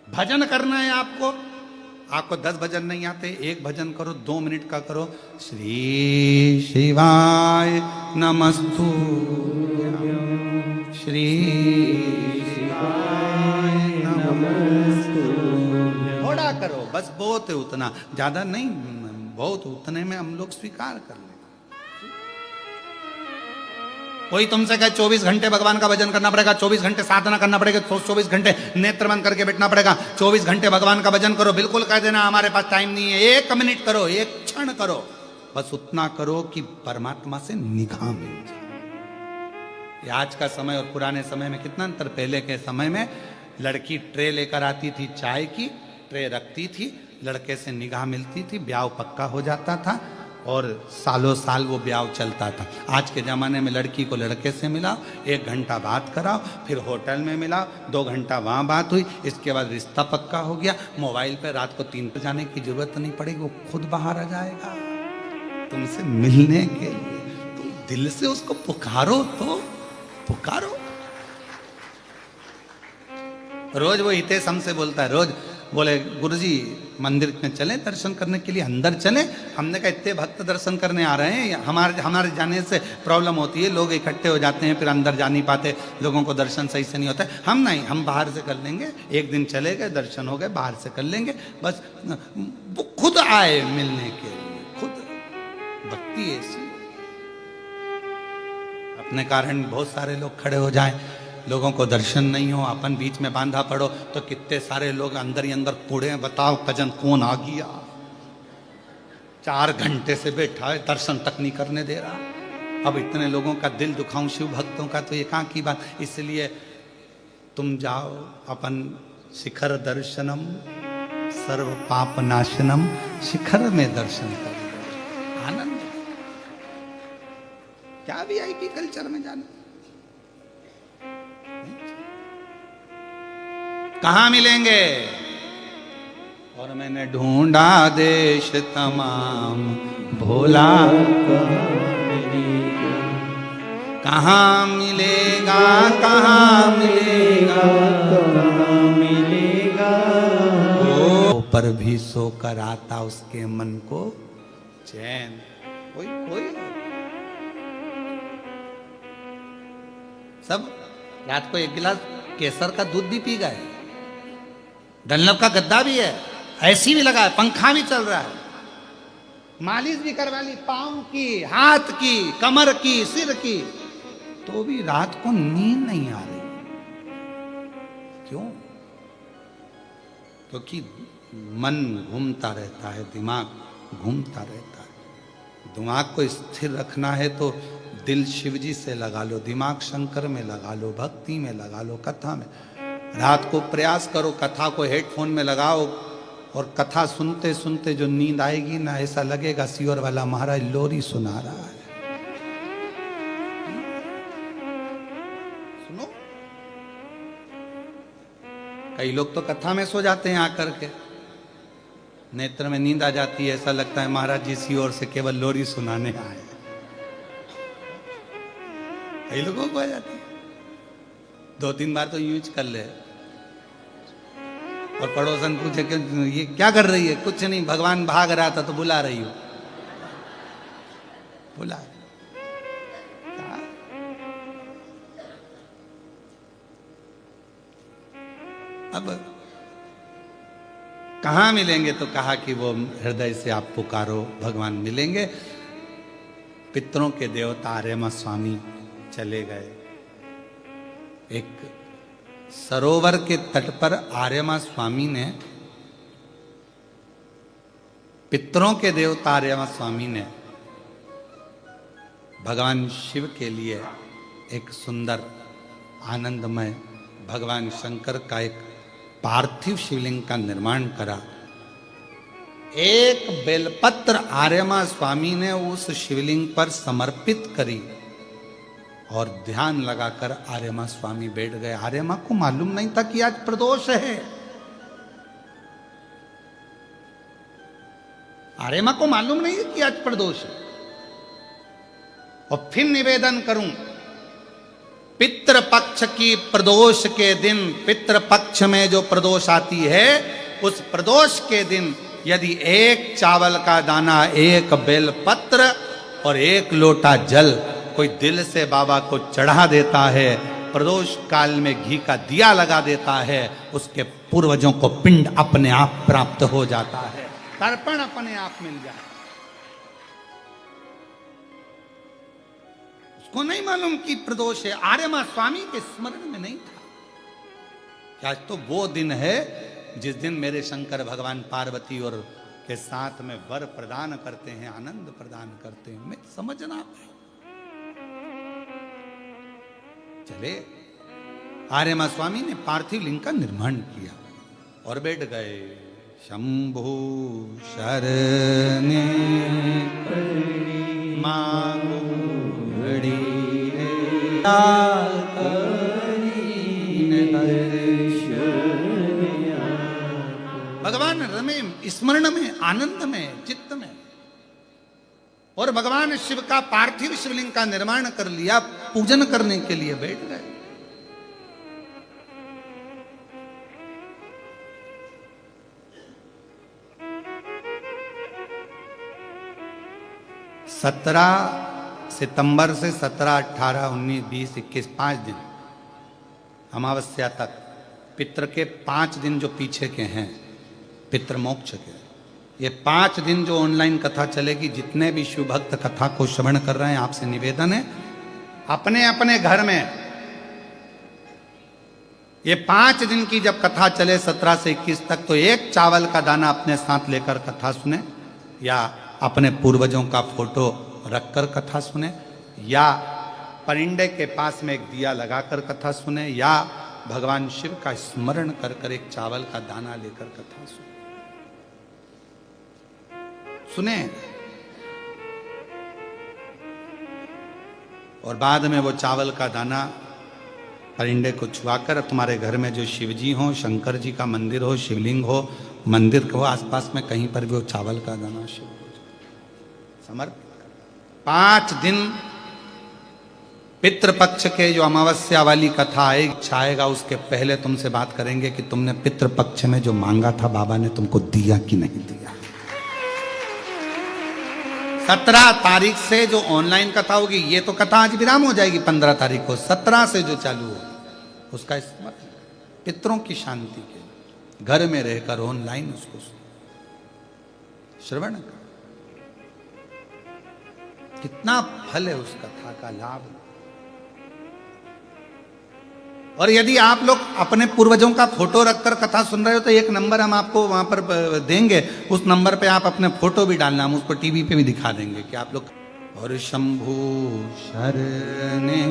भजन करना है आपको, आपको 10 भजन नहीं आते, एक भजन करो, 2 मिनट का करो। श्री शिवाय नमस्तु, श्री शिवाय नमस्तु, थोड़ा करो, बस बहुत है उतना, ज्यादा नहीं, बहुत उतने में हम लोग स्वीकार कर लें। कोई तुमसे कहे 24 घंटे भगवान का भजन करना पड़ेगा, 24 घंटे साधना करना पड़ेगा, 24 घंटे नेत्र बंद करके बैठना पड़ेगा, 24 घंटे भगवान का भजन करो, बिल्कुल कह देना हमारे पास टाइम नहीं है। 1 मिनट करो, 1 क्षण करो, बस उतना करो कि परमात्मा से निगाह मिल जाए। आज का समय और पुराने समय में कितना अंतर। पहले के समय में लड़की ट्रे लेकर आती थी, चाय की ट्रे रखती थी, लड़के से निगाह मिलती थी, ब्याह पक्का हो जाता था और सालों साल वो ब्याह चलता था। आज के ज़माने में लड़की को लड़के से मिलाओ, 1 घंटा बात कराओ, फिर होटल में मिलाओ, 2 घंटा वहाँ बात हुई, इसके बाद रिश्ता पक्का हो गया। मोबाइल पे रात को 3 बजे जाने की जरूरत नहीं पड़ेगी, वो खुद बाहर आ जाएगा तुमसे मिलने के लिए। तुम दिल से उसको पुकारो तो पुकारो। रोज वो हितेश हमसे बोलता है, रोज बोले गुरुजी मंदिर में चलें दर्शन करने के लिए, अंदर चलें। हमने कहा इतने भक्त दर्शन करने आ रहे हैं, हमारे जाने से प्रॉब्लम होती है, लोग इकट्ठे हो जाते हैं, फिर अंदर जा नहीं पाते, लोगों को दर्शन सही से नहीं होता है। हम नहीं, हम बाहर से कर लेंगे, एक दिन चले गए, दर्शन हो गए, बाहर से कर लेंगे, बस वो खुद आए मिलने के लिए, खुद। भक्ति ऐसी, अपने कारण बहुत सारे लोग खड़े हो जाएं, लोगों को दर्शन नहीं हो, अपन बीच में बांधा पड़ो, तो कितने सारे लोग अंदर ही अंदर कूड़े, बताओ कजन कौन आ गया, 4 घंटे से बैठा है, दर्शन तक नहीं करने दे रहा। अब इतने लोगों का दिल दुखाऊं शिव भक्तों का, तो ये कहाँ की बात। इसलिए तुम जाओ अपन शिखर दर्शनम सर्व पाप नाशनम, शिखर में दर्शन करो, आनंद। क्या वीआईपी कल्चर में जाना, कहां मिलेंगे। और मैंने ढूंढा देश तमाम, भोला कहां मिलेगा, कहां मिलेगा, कहाँ मिलेगा। वो पर भी सोकर आता उसके मन को चैन। कोई कोई सब रात को 1 गिलास केसर का दूध भी पी गए, डनलप का गद्दा भी है, ऐसी भी लगा है, पंखा भी चल रहा है, मालिश भी करवा ली, पांव की, हाथ की, कमर की, सिर की, तो भी रात को नींद नहीं आ रही। क्यों? क्योंकि मन घूमता रहता है, दिमाग घूमता रहता है। दिमाग को स्थिर रखना है तो दिल शिवजी से लगा लो, दिमाग शंकर में लगा लो, भक्ति में लगा लो, कथा में। रात को प्रयास करो, कथा को हेडफोन में लगाओ, और कथा सुनते सुनते जो नींद आएगी ना, ऐसा लगेगा सियोर वाला महाराज लोरी सुना रहा है। सुनो, कई लोग तो कथा में सो जाते हैं आकर के, नेत्र में नींद आ जाती है, ऐसा लगता है महाराज जी सियोर से केवल लोरी सुनाने आए। कई लोगों को आ जाती है, 2-3 बार तो यूज कर ले। और पड़ोसन पूछे कि ये क्या कर रही है, कुछ नहीं, भगवान भाग रहा था तो बुला रही हूं। बुला क्या? अब कहां मिलेंगे, तो कहा कि वो हृदय से आप पुकारो, भगवान मिलेंगे। पितरों के देवता आर्यमा स्वामी चले गए। एक सरोवर के तट पर आर्यमा स्वामी ने, पितरों के देवता आर्यमा स्वामी ने भगवान शिव के लिए एक सुंदर आनंदमय भगवान शंकर का एक पार्थिव शिवलिंग का निर्माण करा। एक बेलपत्र आर्यमा स्वामी ने उस शिवलिंग पर समर्पित करी और ध्यान लगाकर आर्यमा स्वामी बैठ गए। आर्यमा को मालूम नहीं था कि आज प्रदोष है। आर्यमा को मालूम नहीं है कि आज प्रदोष है। और फिर निवेदन करूं, पितृपक्ष की प्रदोष के दिन, पितृपक्ष में जो प्रदोष आती है, उस प्रदोष के दिन यदि एक चावल का दाना, एक बेलपत्र और एक लोटा जल कोई दिल से बाबा को चढ़ा देता है, प्रदोष काल में घी का दिया लगा देता है, उसके पूर्वजों को पिंड अपने आप प्राप्त हो जाता है, तर्पण अपने आप मिल जाए। उसको नहीं मालूम कि प्रदोष है। आर्यमा स्वामी के स्मरण में नहीं था कि आज तो वो दिन है जिस दिन मेरे शंकर भगवान पार्वती और के साथ में वर प्रदान करते हैं, आनंद प्रदान करते हैं। मैं समझना है। चले, आर्यमा स्वामी ने पार्थिव लिंग का निर्माण किया और बैठ गए। शंभु शरणे मांगू घड़ी भगवान रमे स्मरण में, आनंद में, चित्त में। और भगवान शिव का पार्थिव शिवलिंग का निर्माण कर लिया, पूजन करने के लिए बैठ गए। सत्रह सितंबर से 17, 18, 19, 20, 21 5 दिन अमावस्या तक, पितृ के 5 दिन जो पीछे के हैं, पितृमोक्ष के, ये 5 दिन जो ऑनलाइन कथा चलेगी, जितने भी शिव भक्त कथा को श्रवण कर रहे हैं, आपसे निवेदन है अपने अपने घर में ये 5 दिन की जब कथा चले 17 से 21 तक, तो एक चावल का दाना अपने साथ लेकर कथा सुने, या अपने पूर्वजों का फोटो रखकर कथा सुने, या परिंदे के पास में एक दिया लगाकर कथा सुने, या भगवान शिव का स्मरण कर कर एक चावल का दाना लेकर कथा सुने। और बाद में वो चावल का दाना परिंदे को छुआकर तुम्हारे घर में जो शिवजी हो, शंकर जी का मंदिर हो, शिवलिंग हो, मंदिर के हो आसपास में कहीं पर भी वो चावल का दाना शिव समर्पित। 5 दिन पितृपक्ष के जो अमावस्या वाली कथा आएगा, उसके पहले तुमसे बात करेंगे कि तुमने पितृपक्ष में जो मांगा था बाबा ने तुमको दिया कि नहीं दिया। 17 तारीख से जो ऑनलाइन कथा होगी, ये तो कथा आज विराम हो जाएगी 15 तारीख को, 17 से जो चालू हो उसका स्मरण, पितरों की शांति के घर में रहकर ऑनलाइन उसको श्रवण कर। कितना फल है उस कथा का, लाभ। और यदि आप लोग अपने पूर्वजों का फोटो रखकर कथा सुन रहे हो, तो एक नंबर हम आपको वहां पर देंगे, उस नंबर पे आप अपने फोटो भी डालना, हम उसको टीवी पे भी दिखा देंगे कि आप लोग। और शंभु शरणे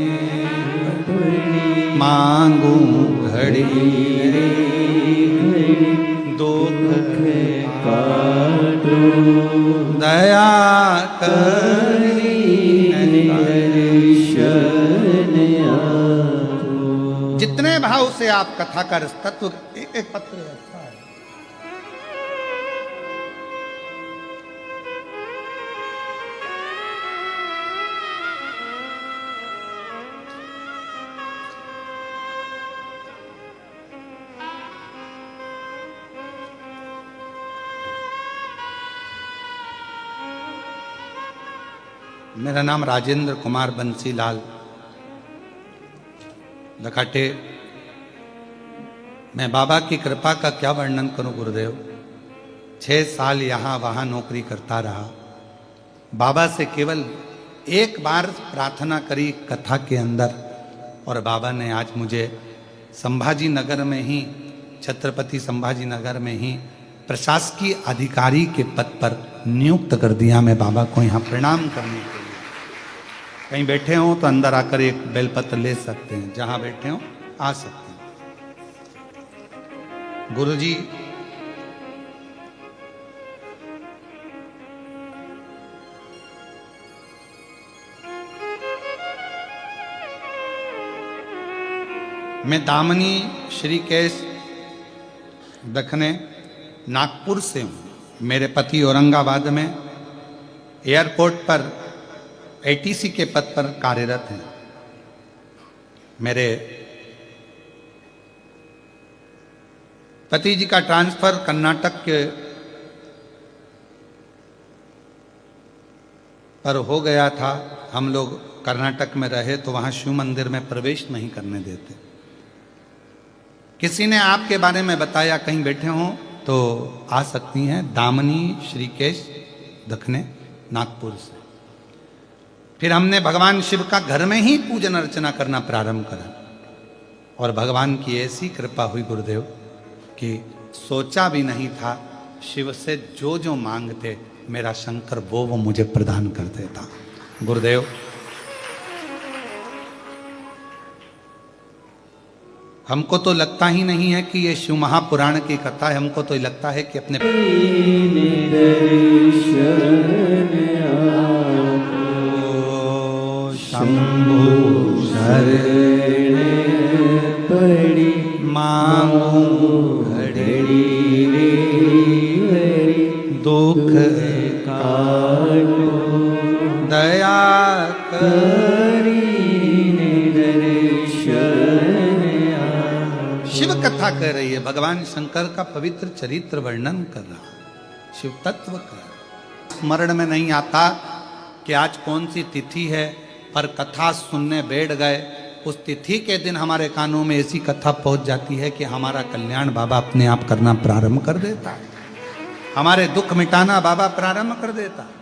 मांगू घड़ी दुख काटो दया करी जितने भाव से आप कथा का तत्व, एक एक पत्र अच्छा है। मेरा नाम राजेंद्र कुमार बंसीलाल लखाटे। मैं बाबा की कृपा का क्या वर्णन करूं गुरुदेव। 6 साल यहाँ वहाँ नौकरी करता रहा। बाबा से केवल एक बार प्रार्थना करी कथा के अंदर, और बाबा ने आज मुझे संभाजी नगर में ही, छत्रपति संभाजी नगर में ही प्रशासकीय अधिकारी के पद पर नियुक्त कर दिया। मैं बाबा को यहाँ प्रणाम करने के लिए, कहीं बैठे हो तो अंदर आकर एक बेलपत्र ले सकते हैं, जहां बैठे हो आ सकते हैं। गुरुजी मैं दामनी श्रीकेश दखने नागपुर से हूँ। मेरे पति औरंगाबाद में एयरपोर्ट पर एटीसी के पद पर कार्यरत हैं। मेरे पति जी का ट्रांसफर कर्नाटक के पर हो गया था। हम लोग कर्नाटक में रहे तो वहां शिव मंदिर में प्रवेश नहीं करने देते। किसी ने आपके बारे में बताया, कहीं बैठे हों तो आ सकती हैं, दामनी श्रीकेश दखने नागपुर से। फिर हमने भगवान शिव का घर में ही पूजन अर्चना करना प्रारंभ करा और भगवान की ऐसी कृपा हुई गुरुदेव कि सोचा भी नहीं था, शिव से जो जो मांगते मेरा शंकर वो मुझे प्रदान कर देता। गुरुदेव हमको तो लगता ही नहीं है कि ये शिव महापुराण की कथा है। हमको तो लगता है कि अपने शंभु शरण पड़ी मांगू घड़ी दुख काटो दया करी शिव कथा कर रही है। भगवान शंकर का पवित्र चरित्र वर्णन कर रहा, शिव तत्व कर। स्मरण में नहीं आता कि आज कौन सी तिथि है, पर कथा सुनने बैठ गए। उस तिथि के दिन हमारे कानों में ऐसी कथा पहुंच जाती है कि हमारा कल्याण बाबा अपने आप करना प्रारंभ कर देता है। हमारे दुख मिटाना बाबा प्रारंभ कर देता है।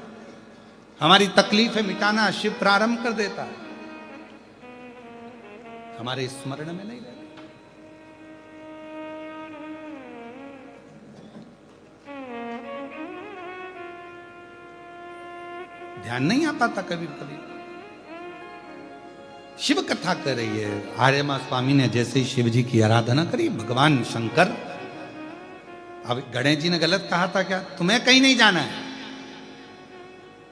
हमारी तकलीफें मिटाना शिव प्रारंभ कर देता है। हमारे स्मरण में नहीं रहता। ध्यान नहीं आ पाता कभी कभी। शिव कथा कर रही है। आर्यमा स्वामी ने जैसे ही शिव जी की आराधना करी, भगवान शंकर, अब गणेश जी ने गलत कहा था क्या? तुम्हें कहीं नहीं जाना है,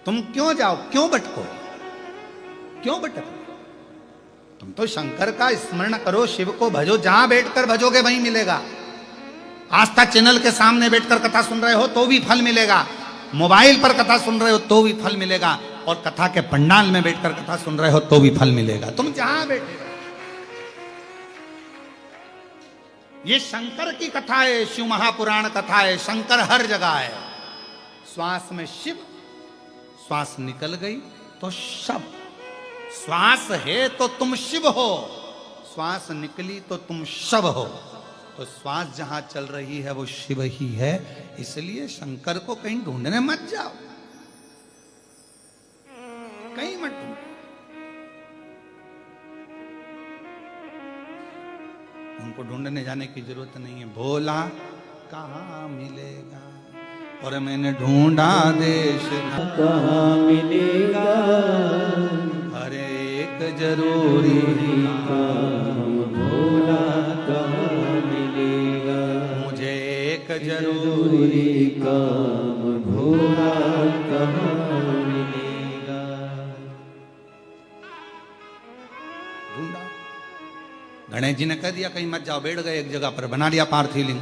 तुम क्यों जाओ, क्यों भटको, क्यों भटको? तुम तो शंकर का स्मरण करो, शिव को भजो। जहां बैठकर भजोगे वहीं मिलेगा। आस्था चैनल के सामने बैठकर कथा सुन रहे हो तो भी फल मिलेगा, मोबाइल पर कथा सुन रहे हो तो भी फल मिलेगा, और कथा के पंडाल में बैठकर कथा सुन रहे हो तो भी फल मिलेगा। तुम जहां बैठे, ये शंकर की कथा है, शिव महापुराण कथा है। शंकर हर जगह है। श्वास में शिव, श्वास निकल गई तो शव। श्वास है तो तुम शिव हो, श्वास निकली तो तुम शव हो। तो श्वास जहां चल रही है वो शिव ही है। इसलिए शंकर को कहीं ढूंढने मत जाओ, कहीं मत ढूंढो। उनको ढूंढने जाने की जरूरत नहीं है। भोला कहाँ मिलेगा, और मैंने ढूंढा देश कहाँ मिलेगा, हर एक जरूरी काम भोला कहाँ मिलेगा, मुझे एक जरूरी काम भोला कहाँ मिलेगा। ढूंढा। गणेश जी ने कह दिया कहीं मत जाओ, बैठ गए एक जगह पर, बना दिया पार्थिव लिंग।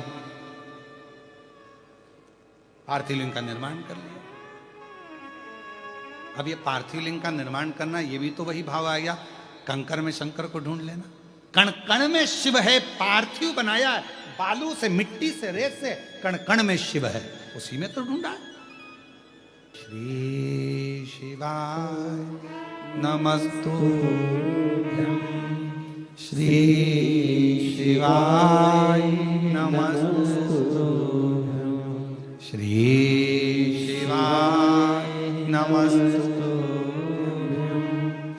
पार्थिव लिंग का निर्माण कर लिया। अब ये पार्थिव लिंग का निर्माण करना, ये भी तो वही भाव आ गया, कंकर में शंकर को ढूंढ लेना। कण कण में शिव है, पार्थिव बनाया है, बालू से, मिट्टी से, रेत से, कण कण में शिव है, उसी में तो ढूंढा। श्री शिवाय नमस्तुभ्यं, श्री शिवाय नमस्तुभ्यं, श्री शिवाय नमस्तुभ्यं,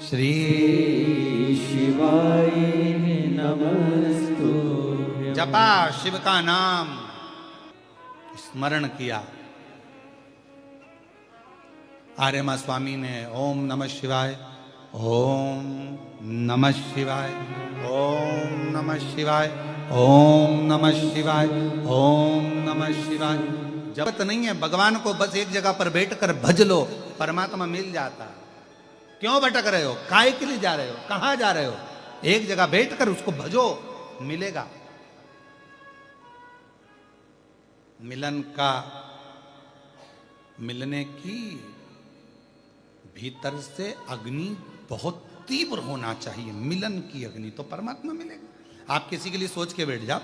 श्री शिवाय नमस्तुभ्यं। जपा शिव का नाम, स्मरण किया। आर्यमा स्वामी ने ओम नमः शिवाय, ओम नमः शिवाय, ओम नमः शिवाय, ओम नमः शिवाय, ओम नमः शिवाय। जरूरत नहीं है, भगवान को बस एक जगह पर बैठकर भज लो, परमात्मा मिल जाता है। क्यों भटक रहे हो, काहे के लिए जा रहे हो, कहां जा रहे हो? एक जगह बैठकर उसको भजो, मिलेगा। मिलन का, मिलने की भीतर से अग्नि बहुत तीव्र होना चाहिए, मिलन की अग्नि, तो परमात्मा मिलेगा। आप किसी के लिए सोच के बैठ जाओ,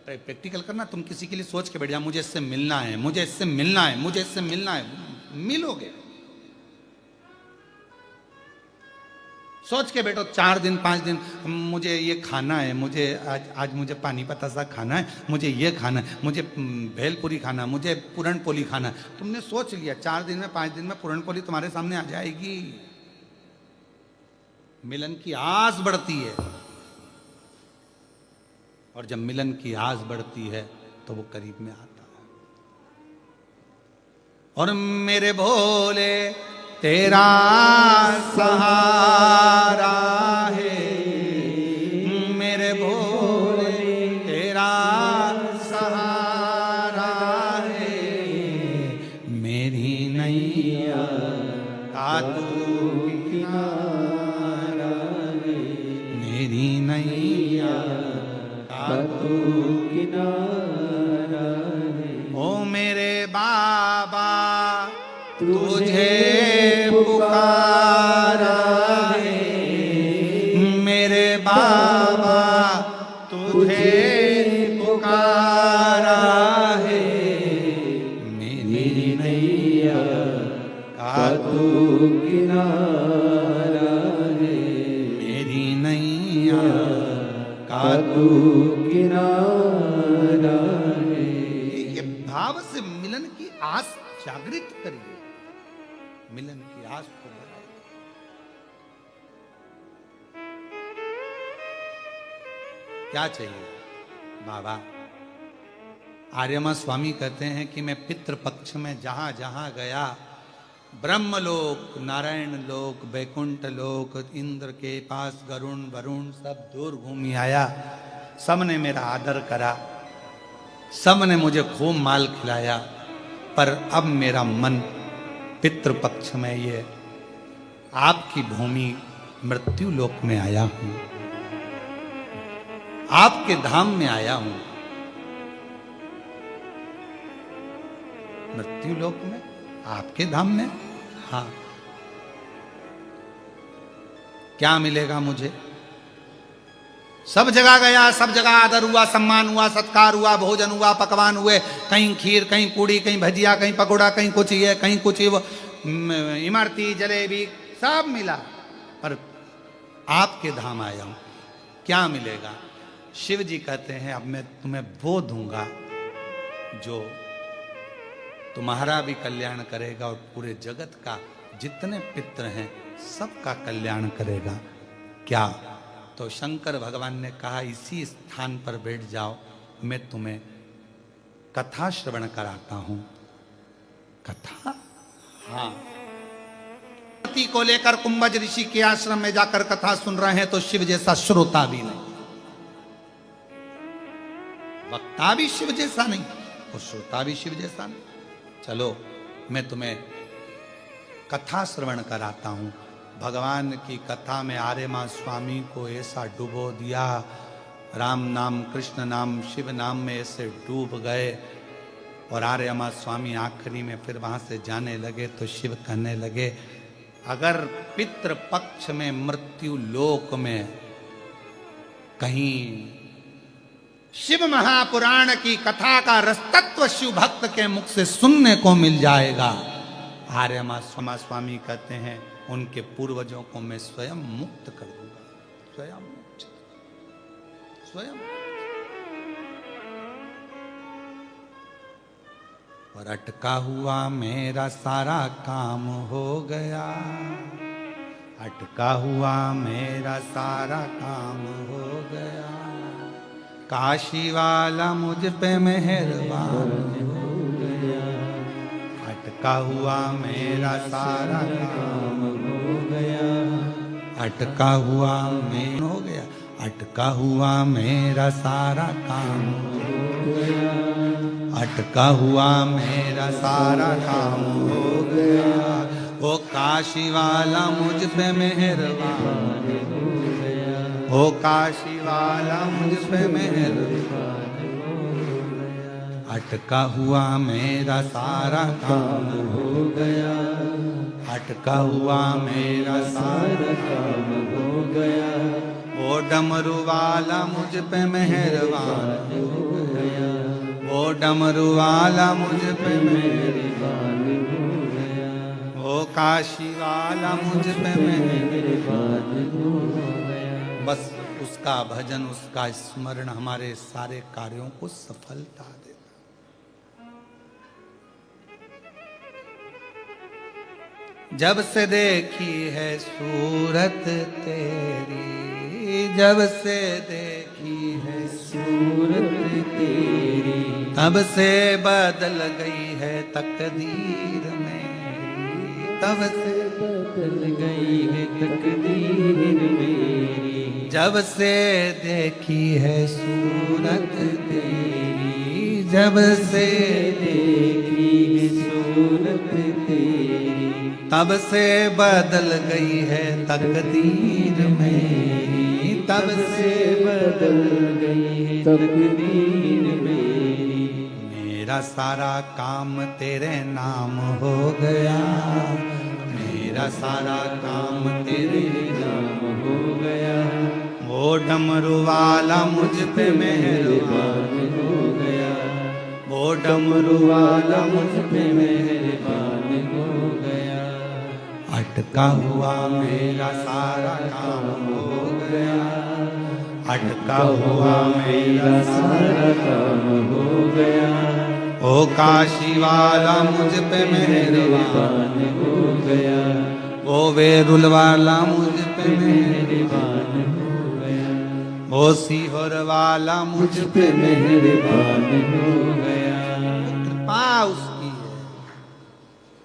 प्रैक्टिकल करना, तुम किसी के लिए सोच के बैठ जाओ, मुझे इससे मिलना है, मुझे इससे मिलना है, मुझे इससे मिलना है, मिलोगे। सोच के बैठो 4 दिन 5 दिन, मुझे ये खाना है, मुझे आज मुझे पानी पता सा खाना है, मुझे ये खाना है, मुझे भेलपुरी खाना, मुझे पूरन पोली खाना है। तुमने सोच लिया, 4 दिन में 5 दिन में पूरन पोली तुम्हारे सामने आ जाएगी। मिलन की आस बढ़ती है, और जब मिलन की आस बढ़ती है तो वो करीब में आता है। और मेरे भोले तेरा सहारा है, मेरे भोले तेरा सहारा है, मेरी नैया का तू किनारा है, मेरी नैया का तू किनारा है। ओ मेरे बाबा तुझे पुकारा है, मेरे बाबा तुझे पुकारा है, मेरी नैया का तू किनारा है, मेरी नैया का तू किनारा है। ये भाव से मिलन की आस जागृत करिए, मिलन की आस को बढ़ाइए। क्या चाहिए बाबा? आर्यमा स्वामी कहते हैं कि मैं पितृ पक्ष में जहां जहां गया, ब्रह्मलोक, नारायण लोक, वैकुंठ लोक, इंद्र के पास गरुण वरुण सब दूर घूमी आया, सबने मेरा आदर करा, सबने मुझे खूब माल खिलाया, पर अब मेरा मन पितृपक्ष में ये आपकी भूमि मृत्यु लोक में आया हूं, आपके धाम में आया हूं। मृत्यु लोक में, आपके धाम में, हाँ। क्या मिलेगा मुझे? सब जगह गया, सब जगह आदर हुआ, सम्मान हुआ, सत्कार हुआ, भोजन हुआ, पकवान हुए, कहीं खीर, कहीं पूड़ी, कहीं भजिया, कहीं पकोड़ा, कहीं कुछ ये, कहीं कुछ वो, इमरती, जलेबी, सब मिला, पर आपके धाम आया हूं, क्या मिलेगा? शिव जी कहते हैं अब मैं तुम्हें वो दूंगा जो तुम्हारा भी कल्याण करेगा और पूरे जगत का, जितने पितृ हैं सबका कल्याण करेगा। क्या? तो शंकर भगवान ने कहा इसी स्थान पर बैठ जाओ, मैं तुम्हें कथा श्रवण कराता हूं। कथा? हाँ। को लेकर कुंभज ऋषि के आश्रम में जाकर कथा सुन रहे हैं तो शिव जैसा श्रोता भी नहीं, वक्ता भी शिव जैसा नहीं और श्रोता भी शिव जैसा नहीं। चलो मैं तुम्हें कथा श्रवण कराता हूं। भगवान की कथा में आर्यमा स्वामी को ऐसा डुबो दिया, राम नाम, कृष्ण नाम, शिव नाम में ऐसे डूब गए, और आर्यमा स्वामी आखिरी में फिर वहां से जाने लगे तो शिव कहने लगे अगर पितृ पक्ष में मृत्यु लोक में कहीं शिव महापुराण की कथा का रसतत्व शिव भक्त के मुख से सुनने को मिल जाएगा, आर्यमा स्वामी कहते हैं उनके पूर्वजों को मैं स्वयं मुक्त कर दूंगा, स्वयं मुक्त, स्वयं। और अटका हुआ मेरा सारा काम हो गया, अटका हुआ मेरा सारा काम हो गया, काशी वाला मुझ पे मेहरबान हो गया, अटका हुआ मेरा सारा काम हो गया, अटका हुआ मेरा हो गया, अटका हुआ मेरा सारा काम हो गया, अटका हुआ मेरा सारा काम हो गया, वो काशी वाला मुझ पे मेहरबान हो गया, हो काशी वाला मुझ पे मेहरबान, अटका हुआ मेरा सारा काम हो गया, अटका हुआ मेरा सारा काम हो गया, वो डमरू वाला मुझ पे मेहरबान हो गया, वो डमरू वाला मुझ पे मेहरबान हो गया, वो काशी वाला मुझ पे मेहरबान हो गया। बस उसका भजन उसका स्मरण हमारे सारे कार्यों को सफलता देता। जब से देखी है सूरत तेरी, जब से देखी है सूरत तेरी, तब से बदल गई है तकदीर मेरी, तब से बदल गई है तकदीर मेरी, जब से देखी है सूरत तेरी, जब से देखी है सूरत तेरी, तब से बदल गई है तकदीर मेरी, तब से बदल गई है तकदीर मेरी, मेरा सारा काम तेरे नाम हो गया, मेरा सारा काम तेरे नाम हो गया, वो डमरू वाला मुझ पे मेहरबान हो गया, वो डमरू वाला मुझ पे मेहरबान हो गया, अटका हुआ मेरा सारा काम हो गया, अटका हुआ मेरा सारा काम हो गया, ओ काशी वाला मुझ पे मेहरबान हो गया, वो वेरुल वाला मुझ पे मेहरबान हो गया, वो सीहोर वाला मुझ पे मेहरबान हो गया, कृपा उसकी है,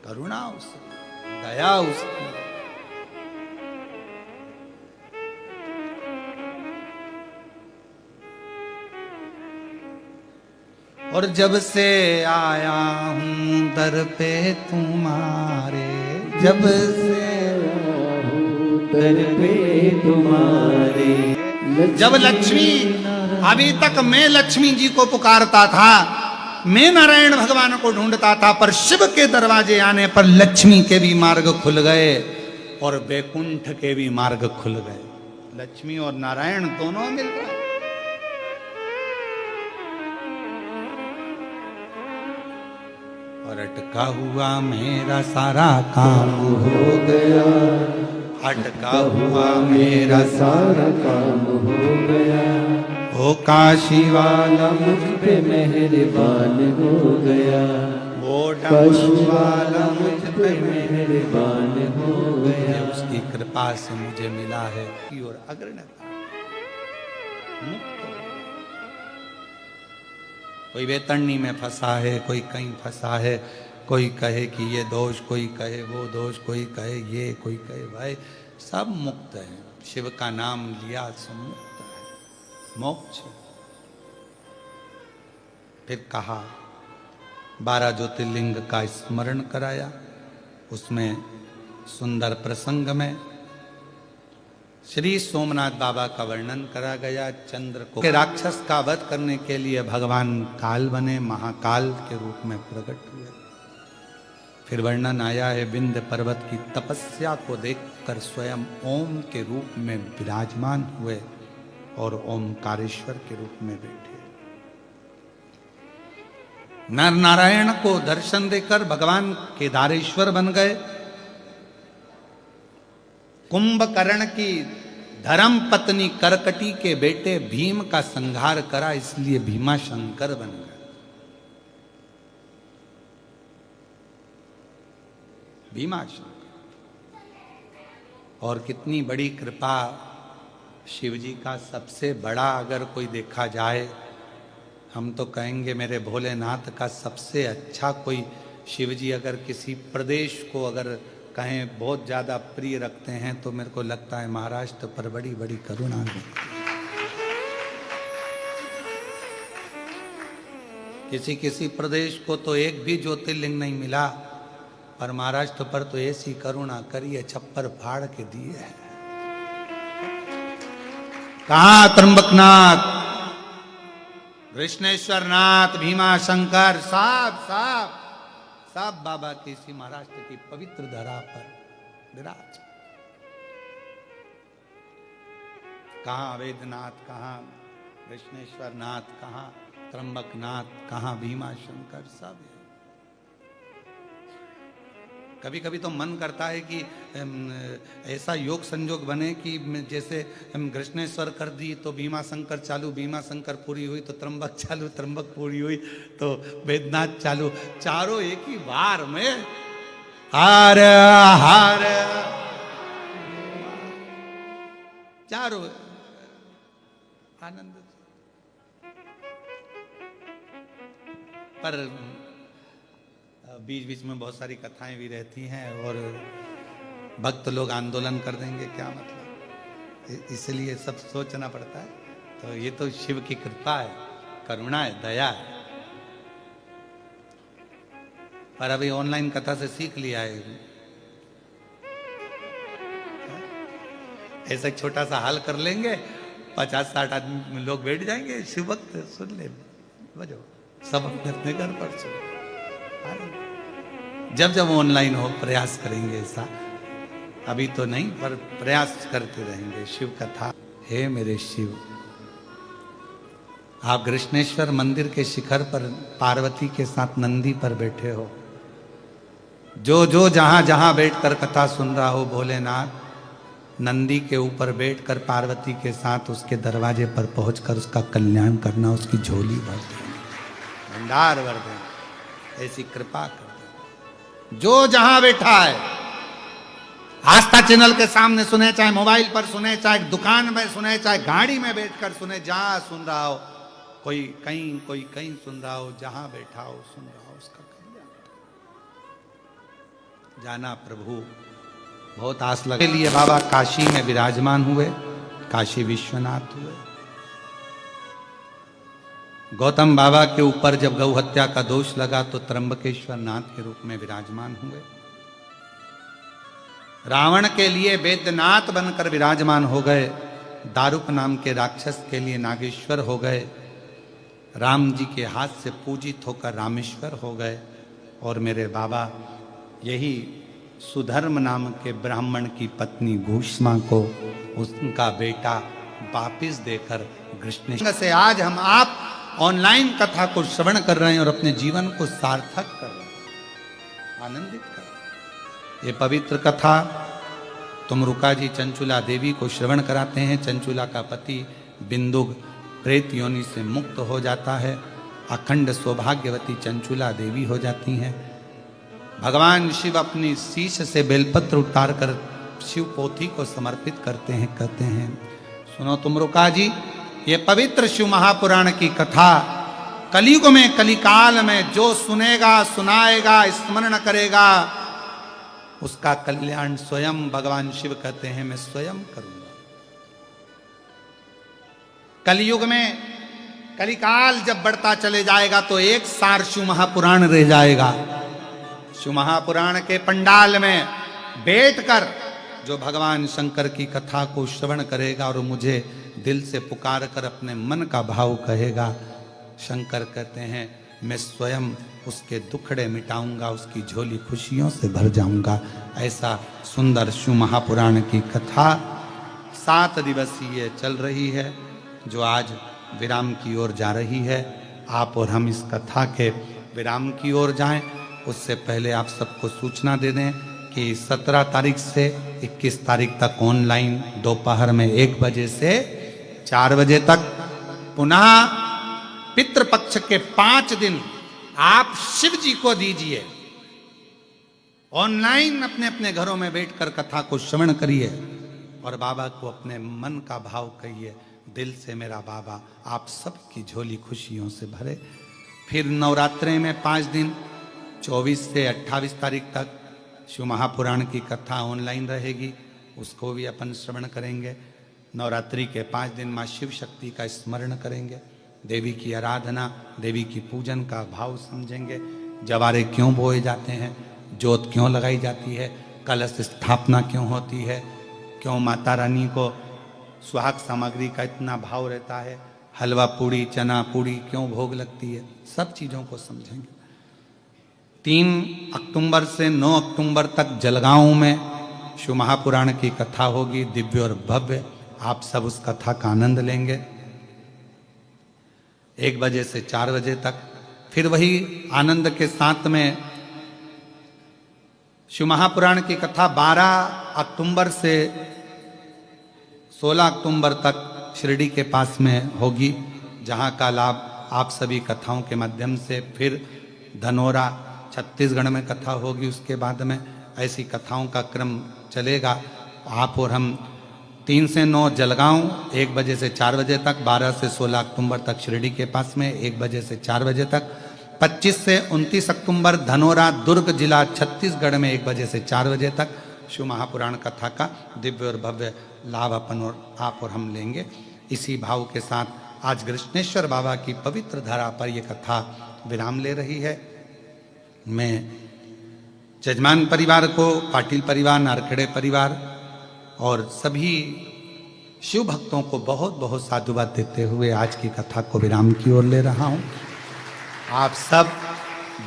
करुणा उसकी, दया उसकी। और जब से आया हूँ दर पे तुम्हारे, जब से दर पे तुम्हारे, जब लक्ष्मी, अभी तक मैं लक्ष्मी जी को पुकारता था, मैं नारायण भगवान को ढूंढता था, पर शिव के दरवाजे आने पर लक्ष्मी के भी मार्ग खुल गए और वैकुंठ के भी मार्ग खुल गए। लक्ष्मी और नारायण दोनों मिल रहे। और अटका हुआ मेरा सारा काम हो गया, अटका हुआ मेरा सारा काम हो गया, ओ काशी वाला मुझ पे मेहरबान हो गया, वो डमरू वाला मुझ पे मेहरबान हो गया, उसकी कृपा से मुझे मिला है और अग्रण्यता मुक्त हो। कोई वेतरणी में फंसा है, कोई कहीं फंसा है, कोई कहे कि ये दोष, कोई कहे वो दोष, कोई कहे ये, कोई कहे भाई, सब मुक्त है। शिव का नाम लिया सब मुक्त है, मोक्ष। फिर कहा 12 ज्योतिर्लिंग का स्मरण कराया, उसमें सुंदर प्रसंग में श्री सोमनाथ बाबा का वर्णन करा गया। चंद्र को के राक्षस का वध करने के लिए भगवान काल बने, महाकाल के रूप में प्रकट हुए। फिर वर्णन आया है विंध्य पर्वत की तपस्या को देखकर स्वयं ओम के रूप में विराजमान हुए और ओमकारेश्वर के रूप में बैठे। नर नारायण को दर्शन देकर भगवान केदारेश्वर बन गए। कुंभकर्ण की धर्म पत्नी करकटी के बेटे भीम का संहार करा, इसलिए भीमा शंकर बन गए। भीमा शंकर। और कितनी बड़ी कृपा शिव जी का। सबसे बड़ा अगर कोई देखा जाए, हम तो कहेंगे मेरे भोलेनाथ का सबसे अच्छा कोई शिव जी अगर किसी प्रदेश को अगर कहें बहुत ज़्यादा प्रिय रखते हैं तो मेरे को लगता है महाराष्ट्र पर बड़ी बड़ी करुणा है। किसी किसी प्रदेश को तो एक भी ज्योतिर्लिंग नहीं मिला, पर महाराष्ट्र पर तो ऐसी करुणा करी है, छप्पर फाड़ के दिए है। कहाँ त्र्यंबकनाथ, कृष्णेश्वर नाथ, भीमा शंकर, सब बाबा के इसी महाराष्ट्र की पवित्र धरा पर विराज। कहाँ वेदनाथ, कहाँ कृष्णेश्वर नाथ, कहाँ त्र्यंबकनाथ, कहाँ भीमा शंकर, सब है। कभी कभी तो मन करता है कि ऐसा योग संयोग बने कि जैसे कृष्णेश्वर कर दी तो भीमा शंकर चालू, भीमा शंकर पूरी हुई तो त्र्यंबक चालू, त्र्यंबक पूरी हुई तो वेदनाथ चालू, चारों एक ही बार में हार हार, चारों आनंद। पर बीच बीच में बहुत सारी कथाएं भी रहती हैं और भक्त लोग आंदोलन कर देंगे, क्या मतलब, इसलिए सब सोचना पड़ता है। तो ये तो शिव की कृपा है, करुणा है, दया है। पर अभी ऑनलाइन कथा से सीख लिया है, ऐसा छोटा सा हाल कर लेंगे, 50-60 आदमी लोग बैठ जाएंगे, शिव भक्त सुन ले, बजो सब अपने अपने घर पर सुन। जब जब ऑनलाइन हो प्रयास करेंगे ऐसा, अभी तो नहीं पर प्रयास करते रहेंगे। शिव कथा, हे मेरे शिव, आप कृष्णेश्वर मंदिर के शिखर पर पार्वती के साथ नंदी पर बैठे हो, जो जो जहां जहां बैठकर कथा सुन रहा हो, भोलेनाथ नंदी के ऊपर बैठकर पार्वती के साथ उसके दरवाजे पर पहुंचकर उसका कल्याण करना, उसकी झोली भर देना, भंडार भर देना, ऐसी कृपा कर। जो जहां बैठा है, आस्था चैनल के सामने सुने, चाहे मोबाइल पर सुने, चाहे दुकान में सुने, चाहे गाड़ी में बैठकर सुने, जहां सुन रहा हो, कोई कहीं सुन रहा हो, जहां बैठा हो सुन रहा हो, उसका कल्याण जाना। प्रभु बहुत आस लगे लिए बाबा काशी में विराजमान हुए, काशी विश्वनाथ हुए। गौतम बाबा के ऊपर जब गौ हत्या का दोष लगा तो त्र्यंबकेश्वर नाथ के रूप में विराजमान हुए। रावण के लिए वेदनाथ बनकर विराजमान हो गए, दारुक नाम के राक्षस के लिए नागेश्वर हो गए, राम जी के हाथ से पूजित होकर रामेश्वर हो गए, और मेरे बाबा यही सुधर्म नाम के ब्राह्मण की पत्नी घूष्मा को उनका बेटा वापिस देकर कृष्ण से आज हम आप ऑनलाइन कथा को श्रवण कर रहे हैं और अपने जीवन को सार्थक कर रहे हैं, आनंदित कर रहे हैं। ये पवित्र कथा तुमरुका जी चंचुला देवी को श्रवण कराते हैं। चंचुला का पति बिंदुग प्रेत योनि से मुक्त हो जाता है, अखंड सौभाग्यवती चंचुला देवी हो जाती हैं। भगवान शिव अपनी शीश से बेलपत्र उतारकर शिव पोथी को समर्पित करते हैं, कहते हैं सुनो तुमरुका जी, ये पवित्र शिव महापुराण की कथा कलयुग में, कलिकाल में जो सुनेगा, सुनाएगा, स्मरण करेगा, उसका कल्याण स्वयं भगवान शिव कहते हैं मैं स्वयं करूंगा। कलयुग में, कलिकाल जब बढ़ता चले जाएगा तो एक सार शिव महापुराण रह जाएगा। शिव महापुराण के पंडाल में बैठकर जो भगवान शंकर की कथा को श्रवण करेगा और मुझे दिल से पुकार कर अपने मन का भाव कहेगा, शंकर कहते हैं मैं स्वयं उसके दुखड़े मिटाऊंगा, उसकी झोली खुशियों से भर जाऊंगा। ऐसा सुंदर शिव महापुराण की कथा 7 दिवसीय चल रही है, जो आज विराम की ओर जा रही है। आप और हम इस कथा के विराम की ओर जाएं, उससे पहले आप सबको सूचना दे दें कि 17 तारीख से 21 तारीख तक ऑनलाइन दोपहर में 1 बजे से 4 बजे तक, पुनः पितृपक्ष के 5 दिन आप शिव जी को दीजिए। ऑनलाइन अपने अपने घरों में बैठकर कथा को श्रवण करिए और बाबा को अपने मन का भाव कहिए, दिल से मेरा बाबा आप सबकी झोली खुशियों से भरे। फिर नवरात्रि में 5 दिन 24 से 28 तारीख तक शिव महापुराण की कथा ऑनलाइन रहेगी, उसको भी अपन श्रवण करेंगे। नवरात्रि के 5 दिन माँ शिव शक्ति का स्मरण करेंगे, देवी की आराधना, देवी की पूजन का भाव समझेंगे। जवारे क्यों बोए जाते हैं, जोत क्यों लगाई जाती है, कलश स्थापना क्यों होती है, क्यों माता रानी को सुहाग सामग्री का इतना भाव रहता है, हलवा पूड़ी चना पूड़ी क्यों भोग लगती है, सब चीज़ों को समझेंगे। 3 अक्टूबर से 9 अक्टूबर तक जलगांव में शिव महापुराण की कथा होगी, दिव्य और भव्य। आप सब उस कथा का आनंद लेंगे 1 बजे से 4 बजे तक। फिर वही आनंद के साथ में शिव महापुराण की कथा 12 अक्टूबर से 16 अक्टूबर तक शिरडी के पास में होगी, जहां का लाभ आप सभी कथाओं के माध्यम से। फिर धनोरा छत्तीसगढ़ में कथा होगी, उसके बाद में ऐसी कथाओं का क्रम चलेगा। आप और हम 3 से 9 जलगांव, 1 बजे से 4 बजे तक, 12 से 16 अक्टूबर तक शिरडी के पास में 1 बजे से 4 बजे तक, 25 से 29 अक्टूबर धनोरा दुर्ग जिला छत्तीसगढ़ में 1 बजे से 4 बजे तक शिव महापुराण कथा का दिव्य और भव्य लाभ अपन और आप और हम लेंगे। इसी भाव के साथ आज कृष्णेश्वर बाबा की पवित्र धरा पर यह कथा विराम ले रही है। मैं जजमान परिवार को, पाटिल परिवार, नारखेड़े परिवार और सभी शिव भक्तों को बहुत बहुत साधुवाद देते हुए आज की कथा को विराम की ओर ले रहा हूं। आप सब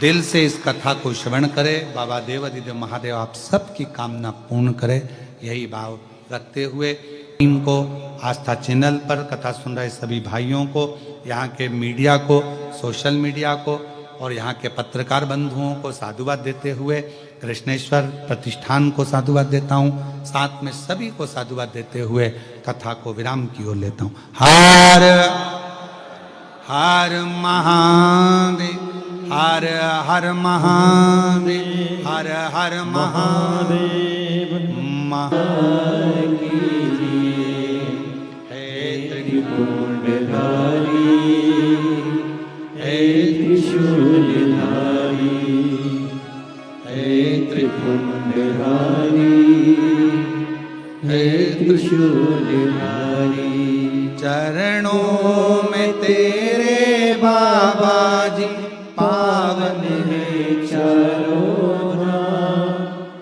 दिल से इस कथा को श्रवण करें। बाबा देवादिदेव महादेव आप सबकी कामना पूर्ण करें, यही भाव रखते हुए टीम को, आस्था चैनल पर कथा सुन रहे सभी भाइयों को, यहाँ के मीडिया को, सोशल मीडिया को और यहाँ के पत्रकार बंधुओं को साधुवाद देते हुए कृष्णेश्वर प्रतिष्ठान को साधुवाद देता हूँ, साथ में सभी को साधुवाद देते हुए कथा को विराम की ओर लेता हूँ। हर हर महादेव, हर हर महादेव, हर हर महादेव। हे त्रिपुंडधारी, हे त्रिशूलधारी, हे त्रिपुंडधारी, हे त्रिशूलधारी। चरणों में तेरे बाबा जी पावन है चारों धाम,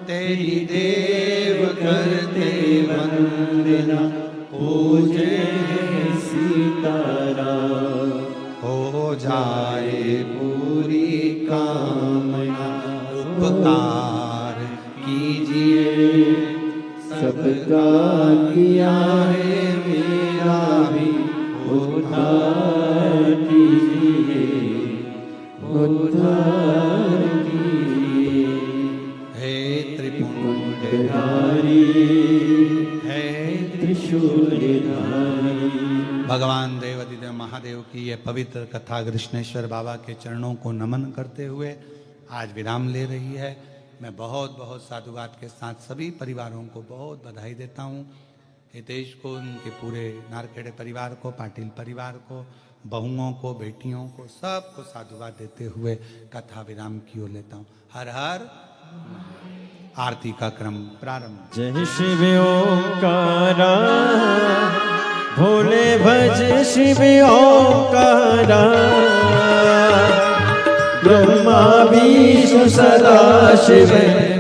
तेरी देव करते वंदना पूजे सीताराम। हो जाए पूरी कामना उपकार कीजिए, सबका किया है मेरा भी उद्धार कीजिए, उद्धार कीजिए। हे त्रिपुंडधारी, हे त्रिशूलधारी। भगवान देवादिदेव महादेव की यह पवित्र कथा कृष्णेश्वर बाबा के चरणों को नमन करते हुए आज विराम ले रही है। मैं बहुत बहुत साधुवाद के साथ सभी परिवारों को बहुत बधाई देता हूँ। हितेश को, उनके पूरे नारखेड़े परिवार को, पाटिल परिवार को, बहुओं को, बेटियों को, सबको साधुवाद देते हुए कथा विराम की ओर लेता हूँ। हर हर आरती का क्रम प्रारंभ। जय शिव ओंकारा, भोले भज शिव ओंकारा। ब्रह्मा विष्णु सदा शिव,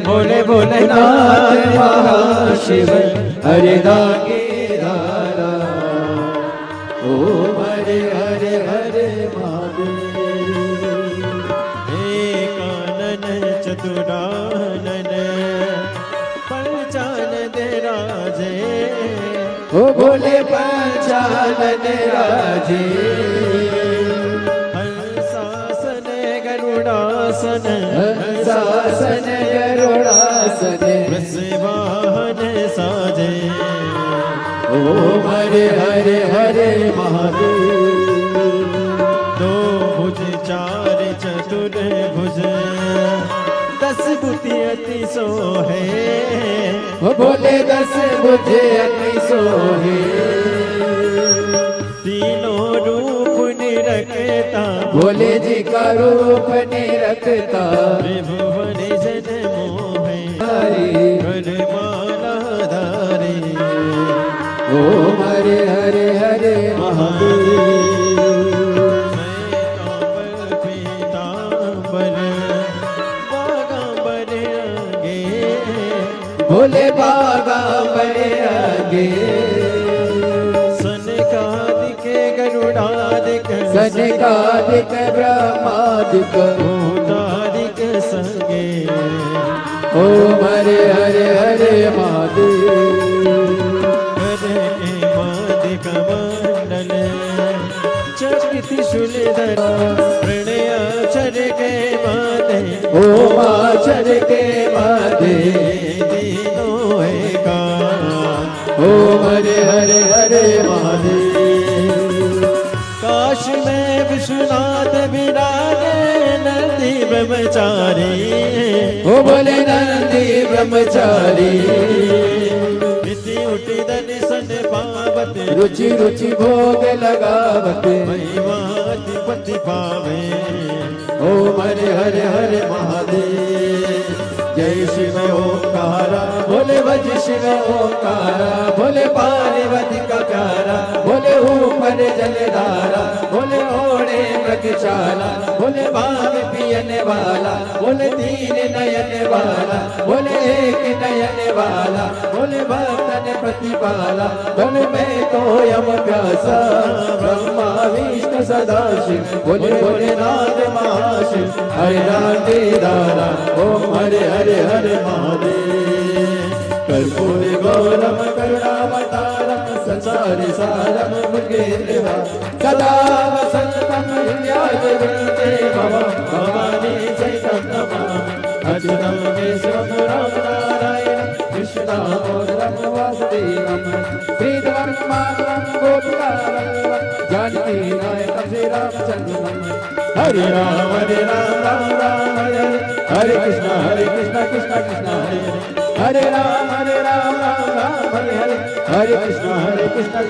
भोले भोलेनाथ महाशिव। हरे दागे दारा, ओम हरे हरे हरे महादेव। एक कानन चतुरानन, पंचानन राजे। ओ भोले पंचानन राजे। हंसासन गरुड़ासन, हंसासन गरुड़ासन। वृषवाहन साजे, ओम हरे हरे हरे महादेव। दो भुज चार चतुर भुज, 10 बुद्धि अति सोहे। ओ बोले 10 बुद्धि अति सोहे। तीनों रूप निरखता, भोले जी का रूप निरखता। त्रिभुवन जन मोहे, हरि माला धारे। ओम हरे हरे हरे महादेव। श्वेतांबर पीतांबर, बागांबर आगे। भोले बागांबर आगे। सनकादिक ब्रह्मादिक भूतादिक संगे ओम हरे हरे हरे महादेव हरे मादिक मंडल चक्र त्रिशूलधर प्रणयाक्षर के माते ओम आचर के महादेव तीनों एकांत ओम हरे हरे हरे महादेव काश में विश्वनाथ विराजे नंदी ब्रह्मचारी ओ बोले नंदी ब्रह्मचारी इति उठी दर्शन पावत रुचि रुचि भोग लगावत महिमाति पति पावे ओम हरे हरे हरे महादेव जय शिव ओंकारा बोले भज शिव ओंकारा बोले पार्वती का प्यारा बोले ऊपर जलधारा बोले ओढ़े मृगशाला बोले भाग पियने वाला बोले तीन नयन वाला बोले एक नयन वाला बोले भक्तन प्रतिपाला बोले मैं तो यम प्यासा ब्रह्मा विष्णु सदा शिव बोले बोले नाथ महाशिव हरे राधे दारा ओम हरे हरे हरे महादेव कर्पूर गौरम करुणावतारम संसारि सारम मुकेन्द्र सदा वसंतम हृदयाजविते भवं भवानी चैतन्यम् अच्युतं केशवं राम नारायणं कृष्णदामोदरं वासुदेवं श्रीधरं माधवं गोपिकावल्लभं जानकी नायकं श्रीरामचन्द्रं हरे राम राम राम हरे हरे कृष्ण कृष्ण कृष्ण हरे हरे राम राम राम हरे हरे हरे कृष्ण कृष्ण